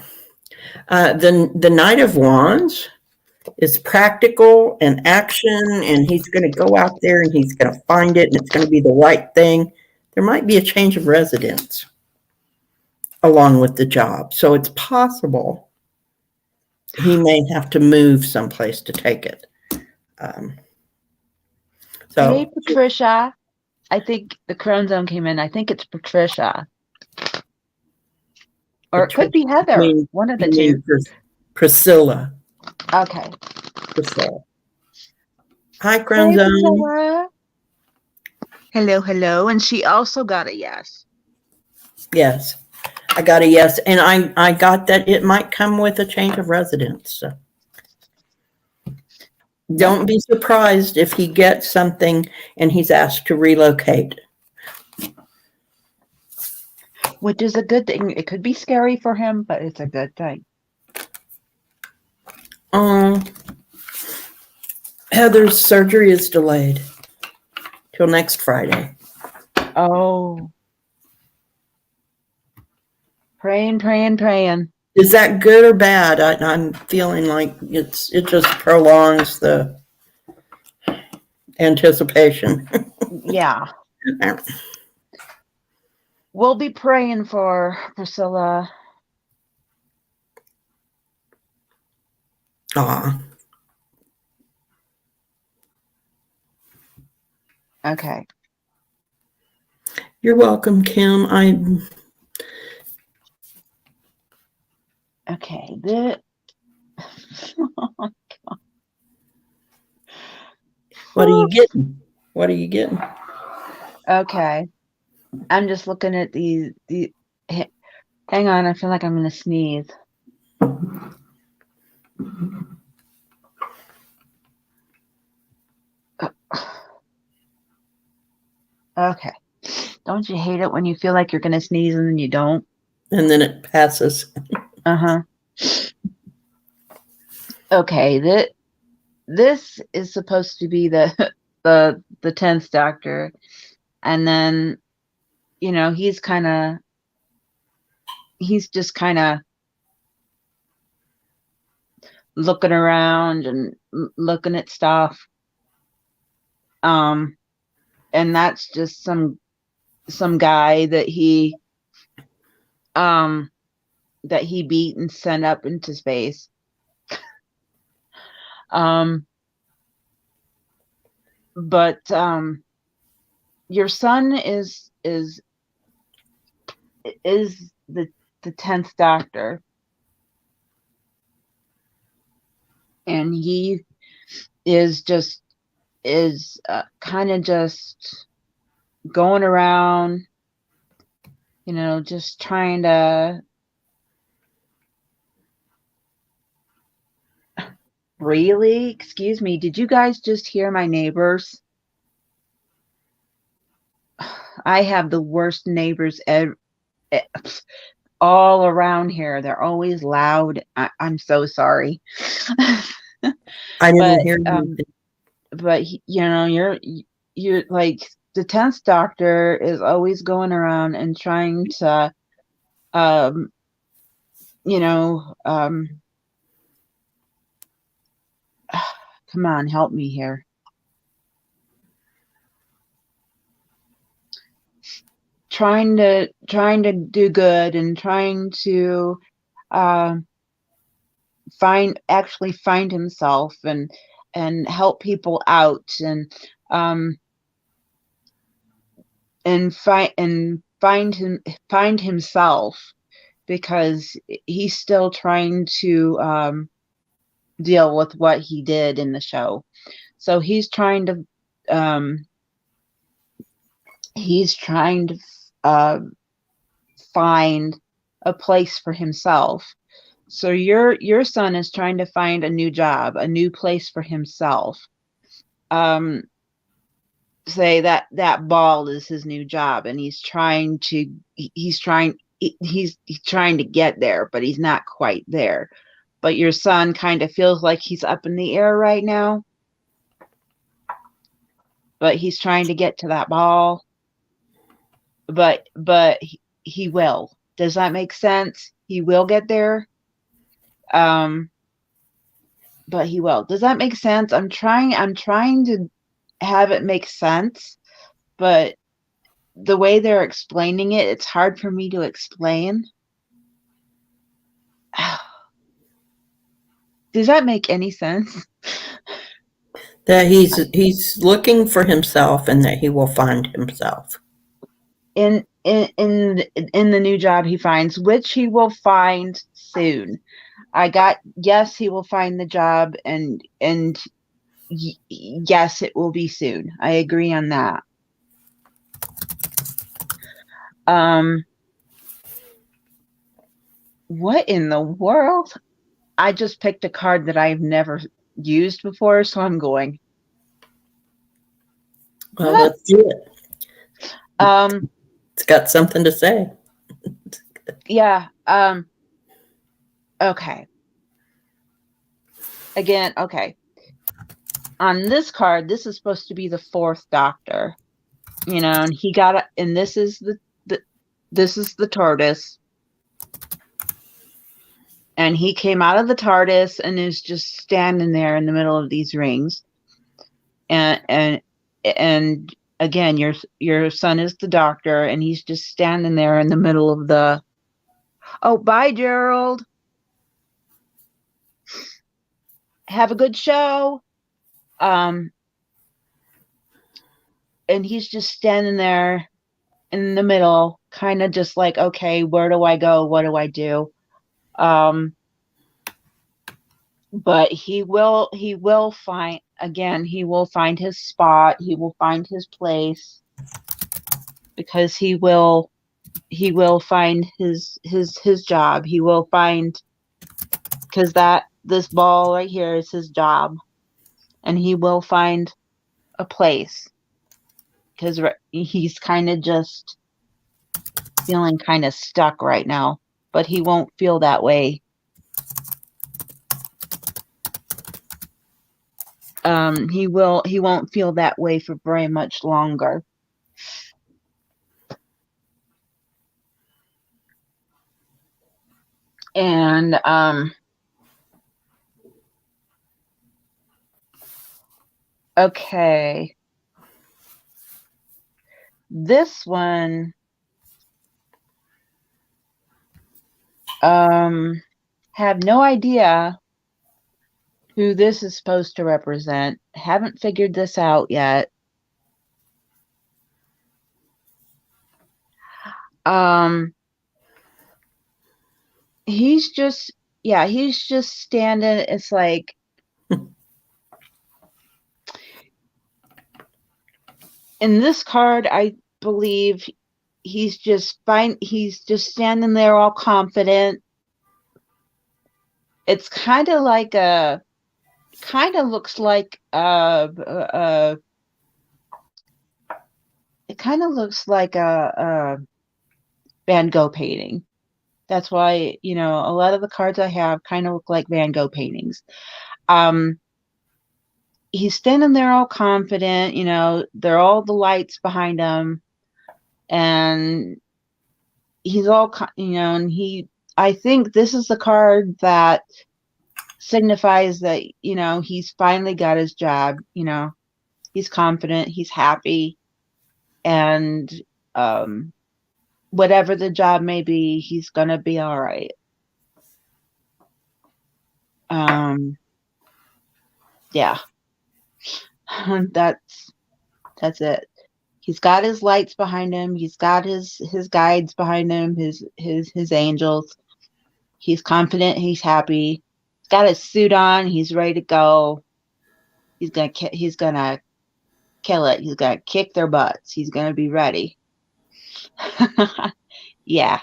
The Knight of Wands is practical and action, and he's going to go out there and he's going to find it, and it's going to be the right thing. There might be a change of residence along with the job. So it's possible he may have to move someplace to take it. Hey, Patricia. I think the Crown Zone came in. I think it's Patricia. Or it could be Heather. One of the two. Priscilla. Okay. Priscilla. Hi, Crown Hey, Zone. Priscilla. Hello, hello. And she also got a yes. Yes, I got a yes. And I got that it might come with a change of residence. So. Don't be surprised if he gets something and he's asked to relocate. Which is a good thing. It could be scary for him, but it's a good thing. Heather's surgery is delayed till next Friday. Oh. Praying, praying, praying. Is that good or bad? I'm feeling like it just prolongs the anticipation. Yeah. We'll be praying for Priscilla. Okay. You're welcome, Kim. Okay. What are you getting? What are you getting? Okay. I'm just looking at these. Hang on. I feel like I'm going to sneeze. Okay. Don't you hate it when you feel like you're going to sneeze and then you don't? And then it passes. Uh-huh. Okay. This is supposed to be the 10th Doctor. And then, he's just kind of looking around and looking at stuff. And that's just some guy that he beat and sent up into space. But your son is the 10th Doctor, and he is kind of just going around, just trying to really, excuse me, did you guys just hear my neighbors? I have the worst neighbors all around here. They're always loud. I'm so sorry. I didn't hear anything. But you're like the 10th Doctor is always going around and trying to come on, help me here. trying to do good and trying to uh, find himself and help people out um find himself, because he's still trying to deal with what he did in the show. So um he's trying to uh find a place for himself. So your son is trying to find a new job, a new place for himself. Um Say that ball is his new job, and he's trying to get there, but he's not quite there. But your son kind of feels like he's up in the air right now, but he's trying to get to that ball. But he will. Does that make sense? He will get there. Um, but he will. Does that make sense? I'm trying to have it make sense, but the way they're explaining it, it's hard for me to explain. Does that make any sense? That he's looking for himself and that he will find himself. In the new job he finds, which he will find soon. Yes, he will find the job, and yes, it will be soon. I agree on that. What in the world? I just picked a card that I've never used before, so I'm going. Well, let's do it. It's got something to say. Yeah. Okay. Again, okay. On this card, this is supposed to be the fourth Doctor, and he got it, and this is the TARDIS, and he came out of the TARDIS and is just standing there in the middle of these rings, and again, your son is the Doctor, and he's just standing there in the middle of the. Oh, bye, Gerald. Have a good show. And he's just standing there in the middle, kind of just like, okay, where do I go? What do I do? But he will find, again, he will find his spot. He will find his place, because he will find his job. He will find, because this ball right here is his job, and he will find a place, because he's kind of just feeling kind of stuck right now, but he won't feel that way. He won't feel that way for very much longer. And okay, this one have no idea who this is supposed to represent. Haven't figured this out yet. He's just standing. It's like in this card, I believe he's just fine. He's just standing there all confident. It's kind of looks like it kind of looks like a Van Gogh painting. That's why, a lot of the cards I have kind of look like Van Gogh paintings. He's standing there all confident, there are all the lights behind him, and he's all, and I think this is the card that signifies that, he's finally got his job, he's confident, he's happy, and whatever the job may be, he's gonna be all right. Yeah, that's it. He's got his lights behind him. He's got his guides behind him. His angels. He's confident. He's happy. He's got his suit on. He's ready to go. He's gonna kill it. He's gonna kick their butts. He's gonna be ready. Yeah.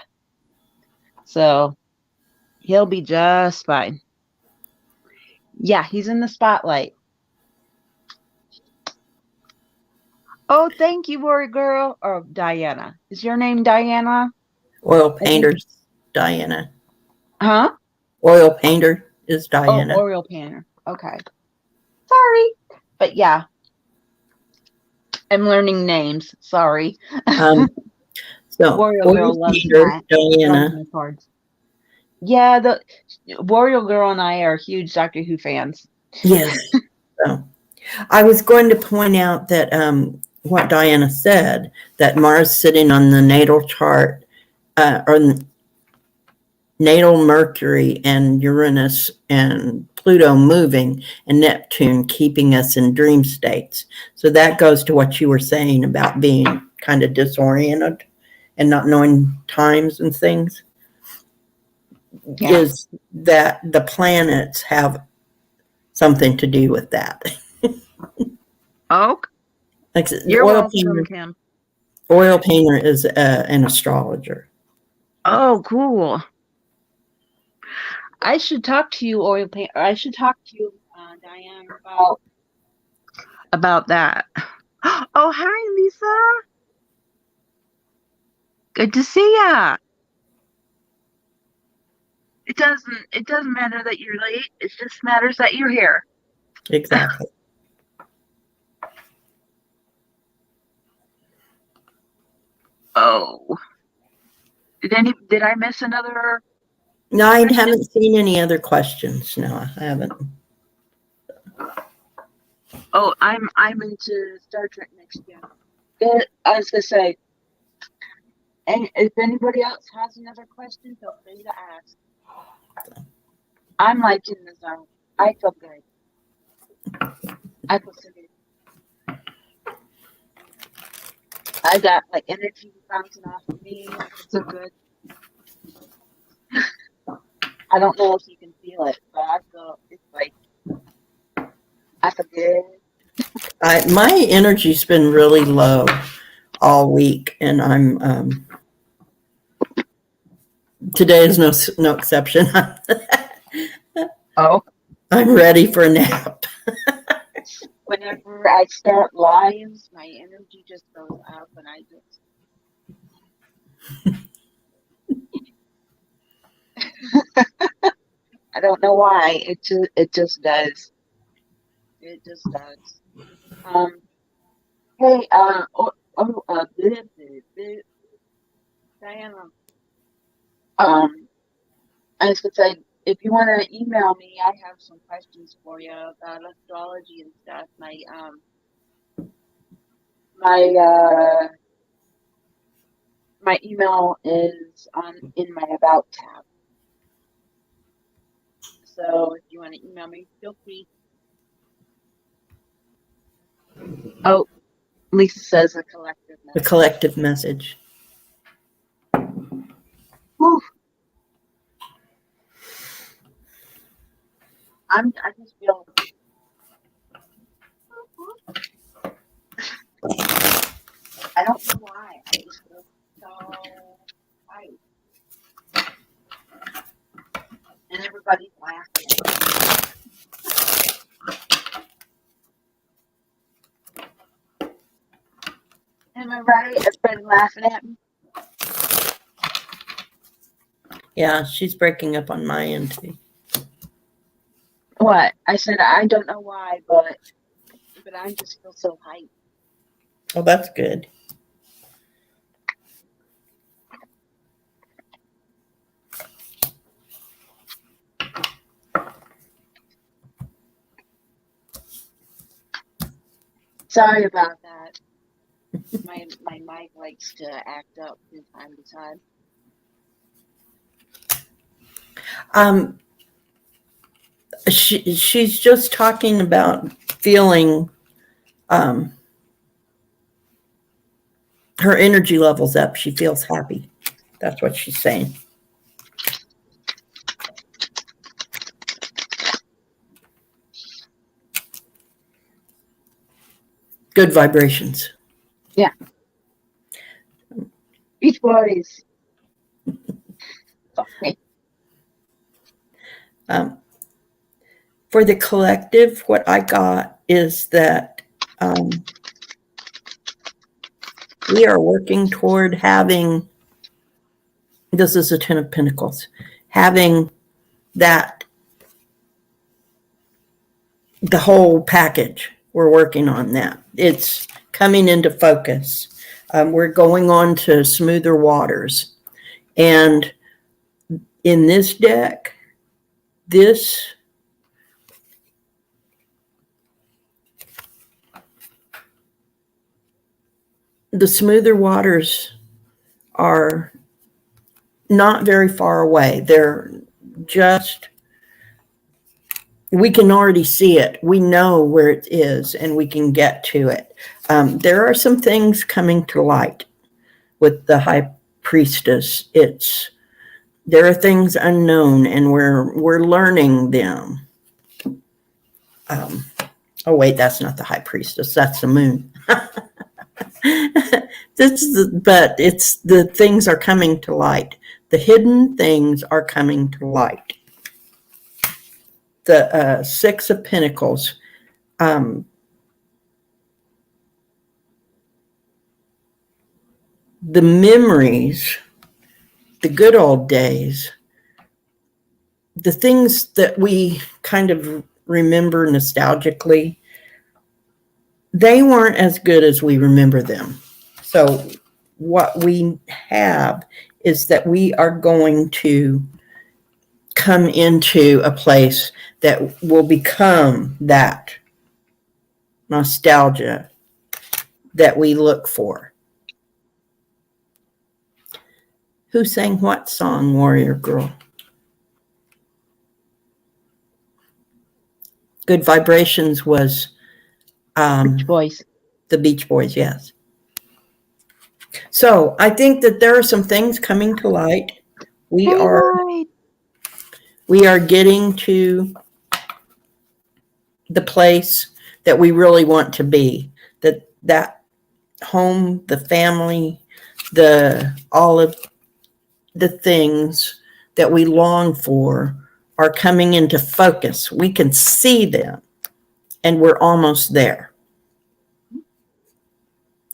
So he'll be just fine. Yeah, he's in the spotlight. Oh, thank you, Warrior Girl. Or Diana. Is your name Diana? Oil I think. painters, Diana. Huh? Oil painter is Oh, Diana. Oriole Painter. Okay. Sorry. But yeah, I'm learning names. Sorry. So Warrior oil Girl loves painter, Diana. my cards. Yeah, the Warrior Girl and I are huge Doctor Who fans. Yes. So I was going to point out that what Diana said, that Mars sitting on the natal chart, or natal Mercury and Uranus and Pluto moving and Neptune keeping us in dream states. So that goes to what you were saying about being kind of disoriented and not knowing times and things. Yeah. Is that the planets have something to do with that. Oh, Like you're welcome, Kim. Oil painter is an astrologer. Oh, cool. I should talk to you, Oil Painter. I should talk to you, Diane, about that. Oh, hi, Lisa. Good to see ya. It doesn't matter that you're late. It just matters that you're here. Exactly. Oh. Did I miss another No, I question? haven't seen any other questions. No, I haven't. Oh, I'm into Star Trek next year. I was gonna say, and if anybody else has another question, feel free to ask. I'm like in the zone. I feel good. I feel so good. I got like energy bouncing off of me. I feel so good. I don't know if you can feel it, but I feel it's like I feel good. My energy's been really low all week, and I'm today is no exception. Oh. I'm ready for a nap. Whenever I start lives, my energy just goes up, and I I don't know why. It just does. It just does. Hey, Diana. I was gonna say, if you want to email me, I have some questions for you about astrology and stuff. My my email is in my about tab. So if you want to email me, feel free. Oh, Lisa says a collective The message. collective message. Whew. I just feel. I don't know why. I just feel so tight. And everybody's laughing. Am I right? Everybody's laughing at me. Yeah, she's breaking up on my end too. What? I said I don't know why, but I just feel so hyped. Oh, that's good. Sorry about that. My mic likes to act up from time to time. She's just talking about feeling her energy levels up. She feels happy. That's what she's saying. Good vibrations. Yeah. Beach Boys. Sorry. For the collective, what I got is that we are working toward having, this is a 10 of Pentacles, having that, the whole package. We're working on that. It's coming into focus. We're going on to smoother waters. And in this deck, the smoother waters are not very far away. They're just, we can already see it. We know where it is and we can get to it. There are some things coming to light with the High Priestess. There are things unknown and we're learning them. Oh wait, that's not the High Priestess. That's the moon. But it's the things are coming to light. The hidden things are coming to light. The 6 of Pentacles. The memories, the good old days, the things that we kind of remember nostalgically, they weren't as good as we remember them. So what we have is that we are going to come into a place that will become that nostalgia that we look for. Who sang what song, Warrior Girl? Good Vibrations was Beach Boys. The Beach Boys, yes. So I think that there are some things coming to light. We are getting to the place that we really want to be. That home, the family, all of the things that we long for are coming into focus. We can see them and we're almost there.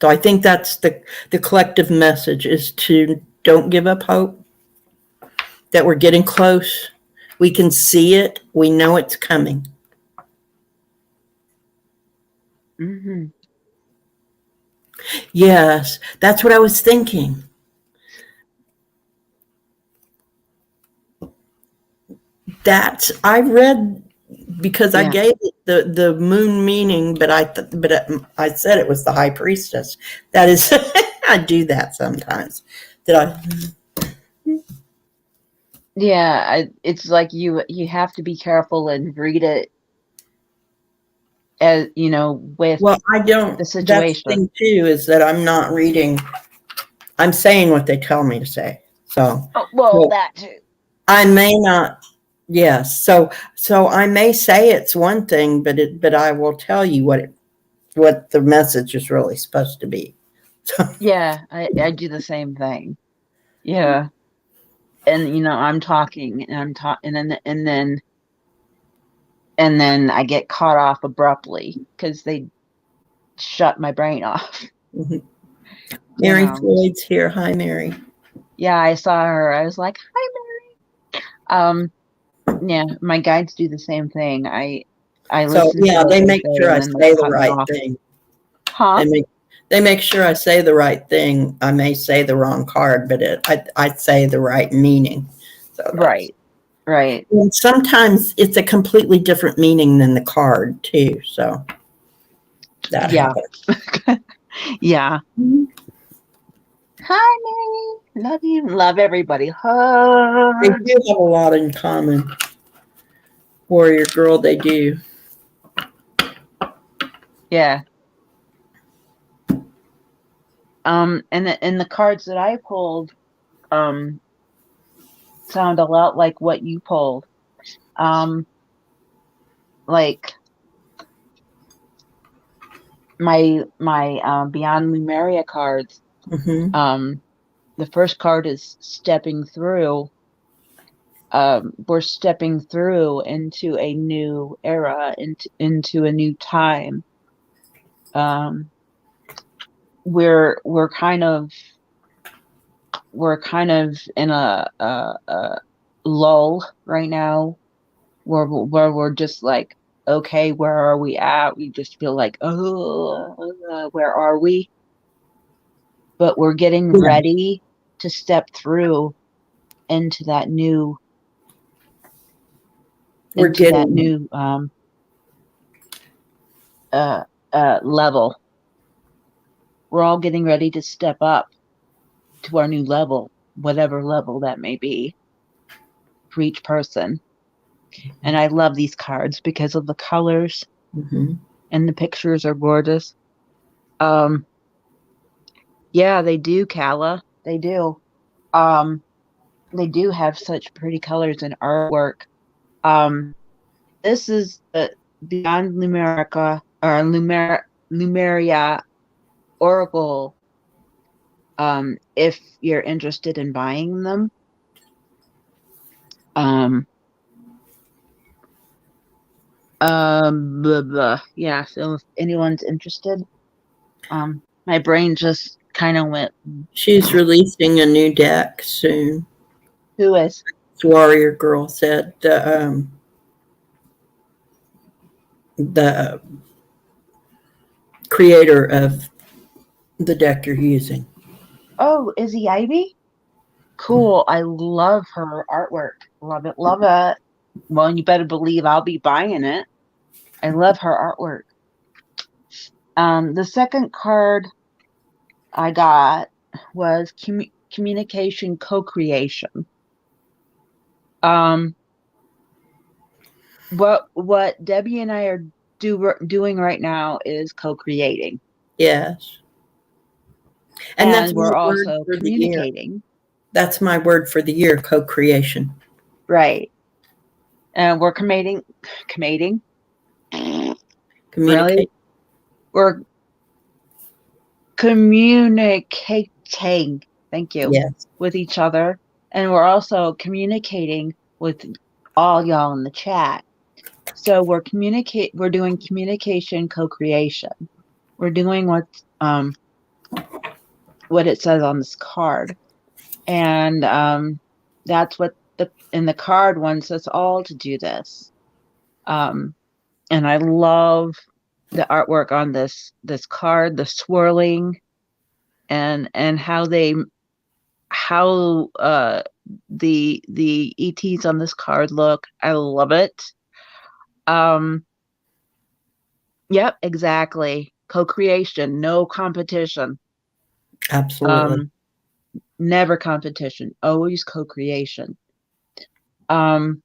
So I think that's the collective message, is to don't give up hope, that we're getting close. We can see it. We know it's coming. Mm-hmm. Yes, that's what I was thinking. I read, because I gave it the moon meaning, but I said it was the High Priestess. That is, I do that sometimes. Yeah, it's like you have to be careful and read it, as with I don't. the situation. That's the thing too, is that I'm not reading. I'm saying what they tell me to say. So that too. I may not. Yes. So I may say it's one thing, but I will tell you what the message is really supposed to be. Yeah, I do the same thing. Yeah. And I'm talking and I'm talking and then I get caught off abruptly because they shut my brain off. Mm-hmm. Mary Floyd's here. Hi, Mary. Yeah, I saw her. I was like, "Hi, Mary." Yeah, my guides do the same thing. I listen. Yeah, they make sure I say the right thing. Huh? They make sure I say the right thing. I may say the wrong card, but I say the right meaning. So right. And sometimes it's a completely different meaning than the card too. So that happens. Yeah. Hi, Mary. Love you. Love everybody. They Hugs. do have a lot in common. Warrior girl, they do. Yeah. And the cards that I pulled sound a lot like what you pulled. Like my Beyond Lumeria cards. Hmm. The first card is stepping through. We're stepping through into a new era, into a new time. Um, we're kind of in a lull right now where we're just like, okay, where are we at? We just feel like, oh, where are we? But we're getting Yeah, ready to step through into that new we're into that getting new uh level. We're all getting ready to step up to our new level, whatever level that may be for each person. And I love these cards because of the colors, it. Hmm. and the pictures are gorgeous. Um, yeah, they do, Kala. They do. Um, they do have such pretty colors and artwork. Um, this is Beyond Lumerica or Lumeria Oracle. If you're interested in buying them, um, blah, blah. Yeah. So if anyone's interested, my brain just kind of went. She's releasing a new deck soon. Who is? Warrior girl said the creator of the deck you're using. Oh, Izzy Ivy? Cool. I love her artwork. Love it. Love it. Well, you better believe I'll be buying it. I love her artwork. The second card I got was communication co-creation. Um, what Debbie and I are doing right now is co-creating, Yes. And that's and my we're word also for the year. communicating. That's my word for the year, co-creation. Right. And we're commating. Really? Communicate. We're communicating, thank you, Yes. with each other. And we're also communicating with all y'all in the chat. So we're doing communication co-creation. We're doing what it says on this card. And that's what the card wants us all to do this. Um and I love the artwork on this card, the swirling, and how the ETs on this card look. I love it. Um, yep, exactly. Co-creation, no competition. Absolutely. Um, Never competition, always co-creation. Um,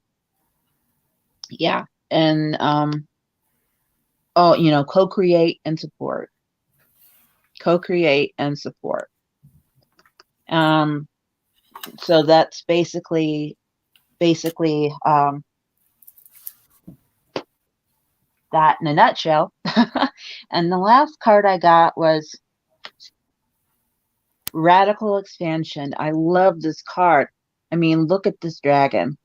yeah, and oh, co-create and support. Co-create and support. Um, so that's basically that in a nutshell. And the last card I got was Radical Expansion. I love this card. I mean, look at this dragon.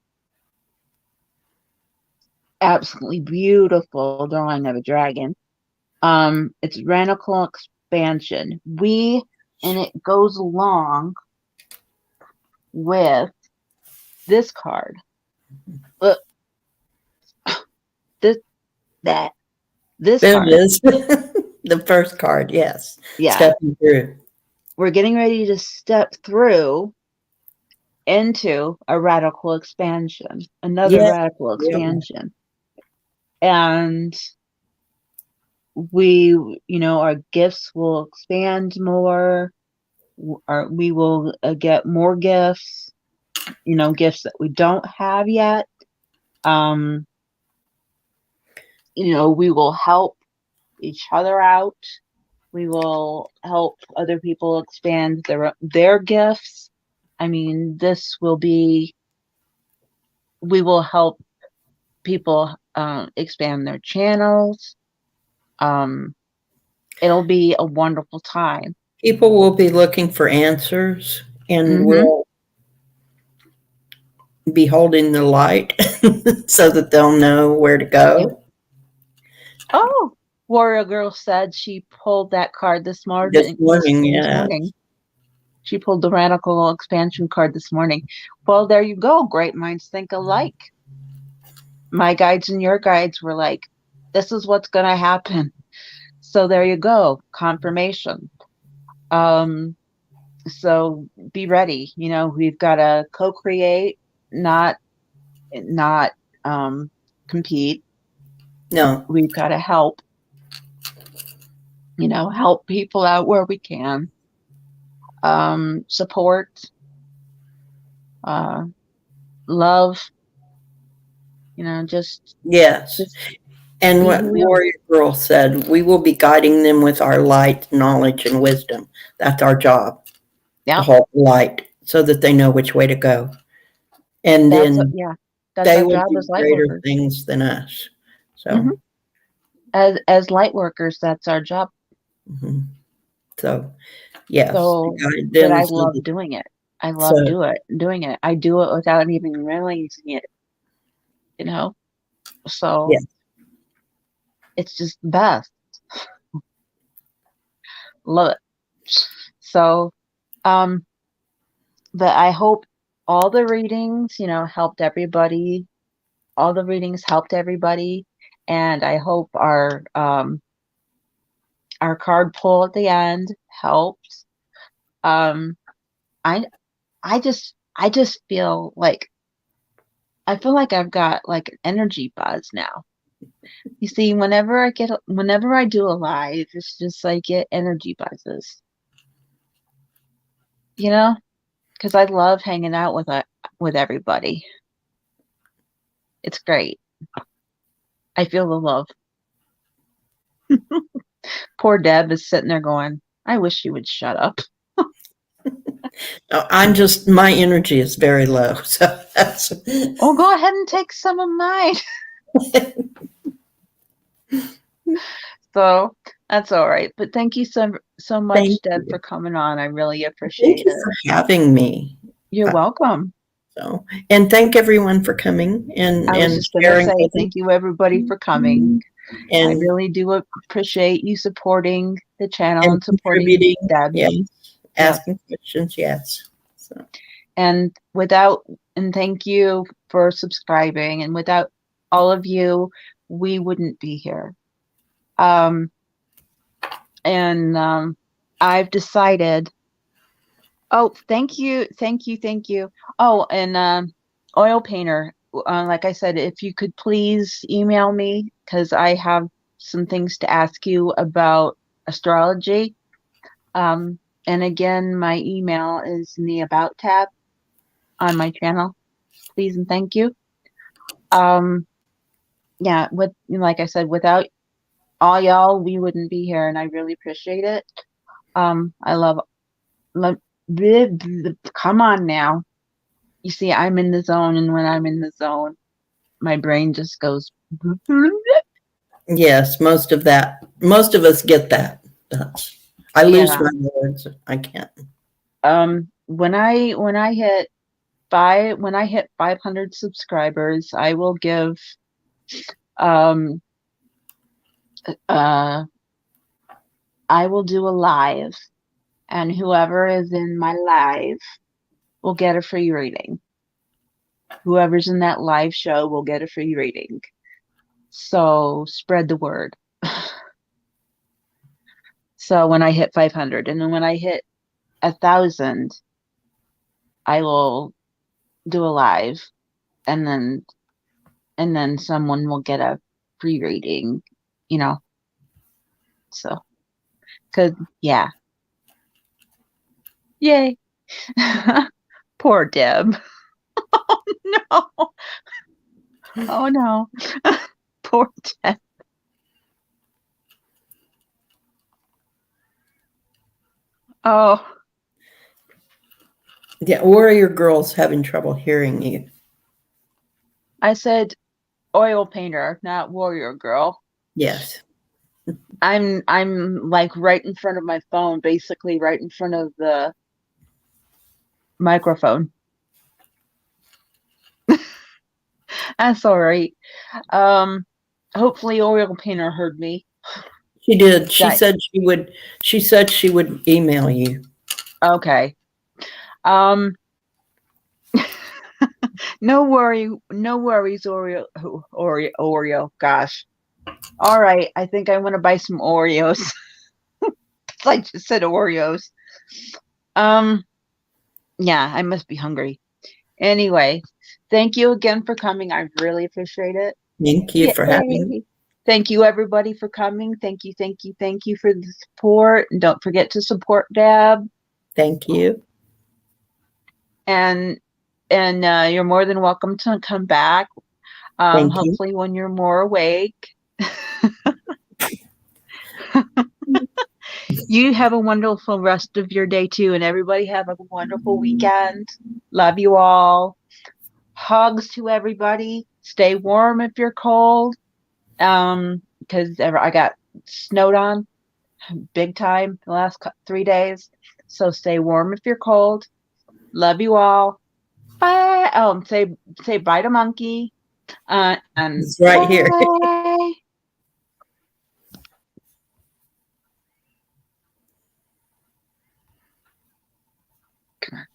Absolutely beautiful drawing of a dragon. It's Radical Expansion. And it goes along with this card. Look, this that this There it card. is. The first card, yes. Yeah. Stepping through. We're getting ready to step through into a radical expansion, another Yeah. radical Yeah. expansion. And we, our gifts will expand more. We will get more gifts, gifts that we don't have yet. Um, we will help each other out. We will help other people expand their gifts. I mean, we will help people expand their channels. Um, it'll be a wonderful time. People will be looking for answers and Mm-hmm. will be holding the light so that they'll know where to Yep. go. Oh, Warrior Girl said she pulled that card this This morning. morning, This yeah. morning, she pulled the Radical Expansion card this morning. Well, there you go. Great minds think alike. My guides and your guides were like, "This is what's going to happen." So there you go. Confirmation. Um, so be ready. We've got to co-create, not compete. No. We've got to help. Help people out where we can. Support, uh, love. Just Yes. And be what who we are. Warrior Girl said, we will be guiding them with our light, knowledge, and wisdom. That's our job, to Yeah, hold the light so that they know which way to go. And then that's they our will job do as light greater workers. things than us. Hmm. So, As light workers, that's our job. mhm. So yes, to So, guide but them I so love that, doing it. I love so doing it. I do it without even realizing it, you know? So yeah, it's just the best. Love it. So, um, but I hope all the readings, helped everybody. All the readings helped everybody. And I hope our card pull at the end helped. Um, I I just feel like I've got like an energy buzz now. You see, whenever I do a live, it's just like get energy buzzes, you know, because I love hanging out with everybody. It's great. I feel the love. Poor Deb is sitting there going, "I wish you would shut up." I'm just, my energy is very low. So that's, Oh, go ahead and take some of mine. So that's all right. But thank you so thank much, Deb, you. for coming on. I really Thank appreciate you it. for having me. You're Uh, welcome. So, and thank everyone for coming I was and just gonna sharing say with thank you everybody us for coming. I and really do appreciate you supporting the channel and and supporting contributing. Deb. Yes, Yes. asking questions. Yes. So, And without and thank you for subscribing. And without all of you, we wouldn't be here. Um, and I've decided. Oh, thank you. Oh, and oil painter. Like I said, if you could please email me because I have some things to ask you about astrology. And again, my email is in the About tab on my channel. Please and thank you. Um, yeah, like I said, without all y'all, we wouldn't be here, and I really appreciate it. I love. Come on now. You see, I'm in the zone, and when I'm in the zone, my brain just goes. yes, most of us get that. That's, I lose Yeah. my words. I can't. When I hit 500 subscribers, I will give um uh I will do a live, and whoever is in my live will get a free reading. Whoever's in that live show will get a free reading. So spread the word. So when I hit 500, and then when I hit 1,000, I will do a live, and then someone will get a free reading, you know. So, cause yeah, yay. Poor Deb. No. Oh no. Poor Deb. Oh, Yeah, Warrior Girl's having trouble hearing you. I said oil painter, not warrior girl. Yes. I'm like right in front of my phone, basically right in front of the microphone. That's all right. Um, hopefully oil painter heard me. She did. She That said she would email you. okay. Um, no worries, Oreo. Gosh. All right, I think I want to buy some Oreos. I just said Oreos. Um, yeah, I must be hungry. Anyway, thank you again for coming. I really appreciate it. Thank you for having me. Yay. Thank you everybody for coming. Thank you for the support. And don't forget to support Deb. Thank you. And you're more than welcome to come back. Thank you. Hopefully when you're more awake. You have a wonderful rest of your day too, and everybody have a wonderful weekend. Love you all. Hugs to everybody. Stay warm if you're cold. Because I got snowed on big time the last 3 days. So stay warm if you're cold. Love you all. Bye. Oh, say bye to Monkey. And It's right here. bye. Come on.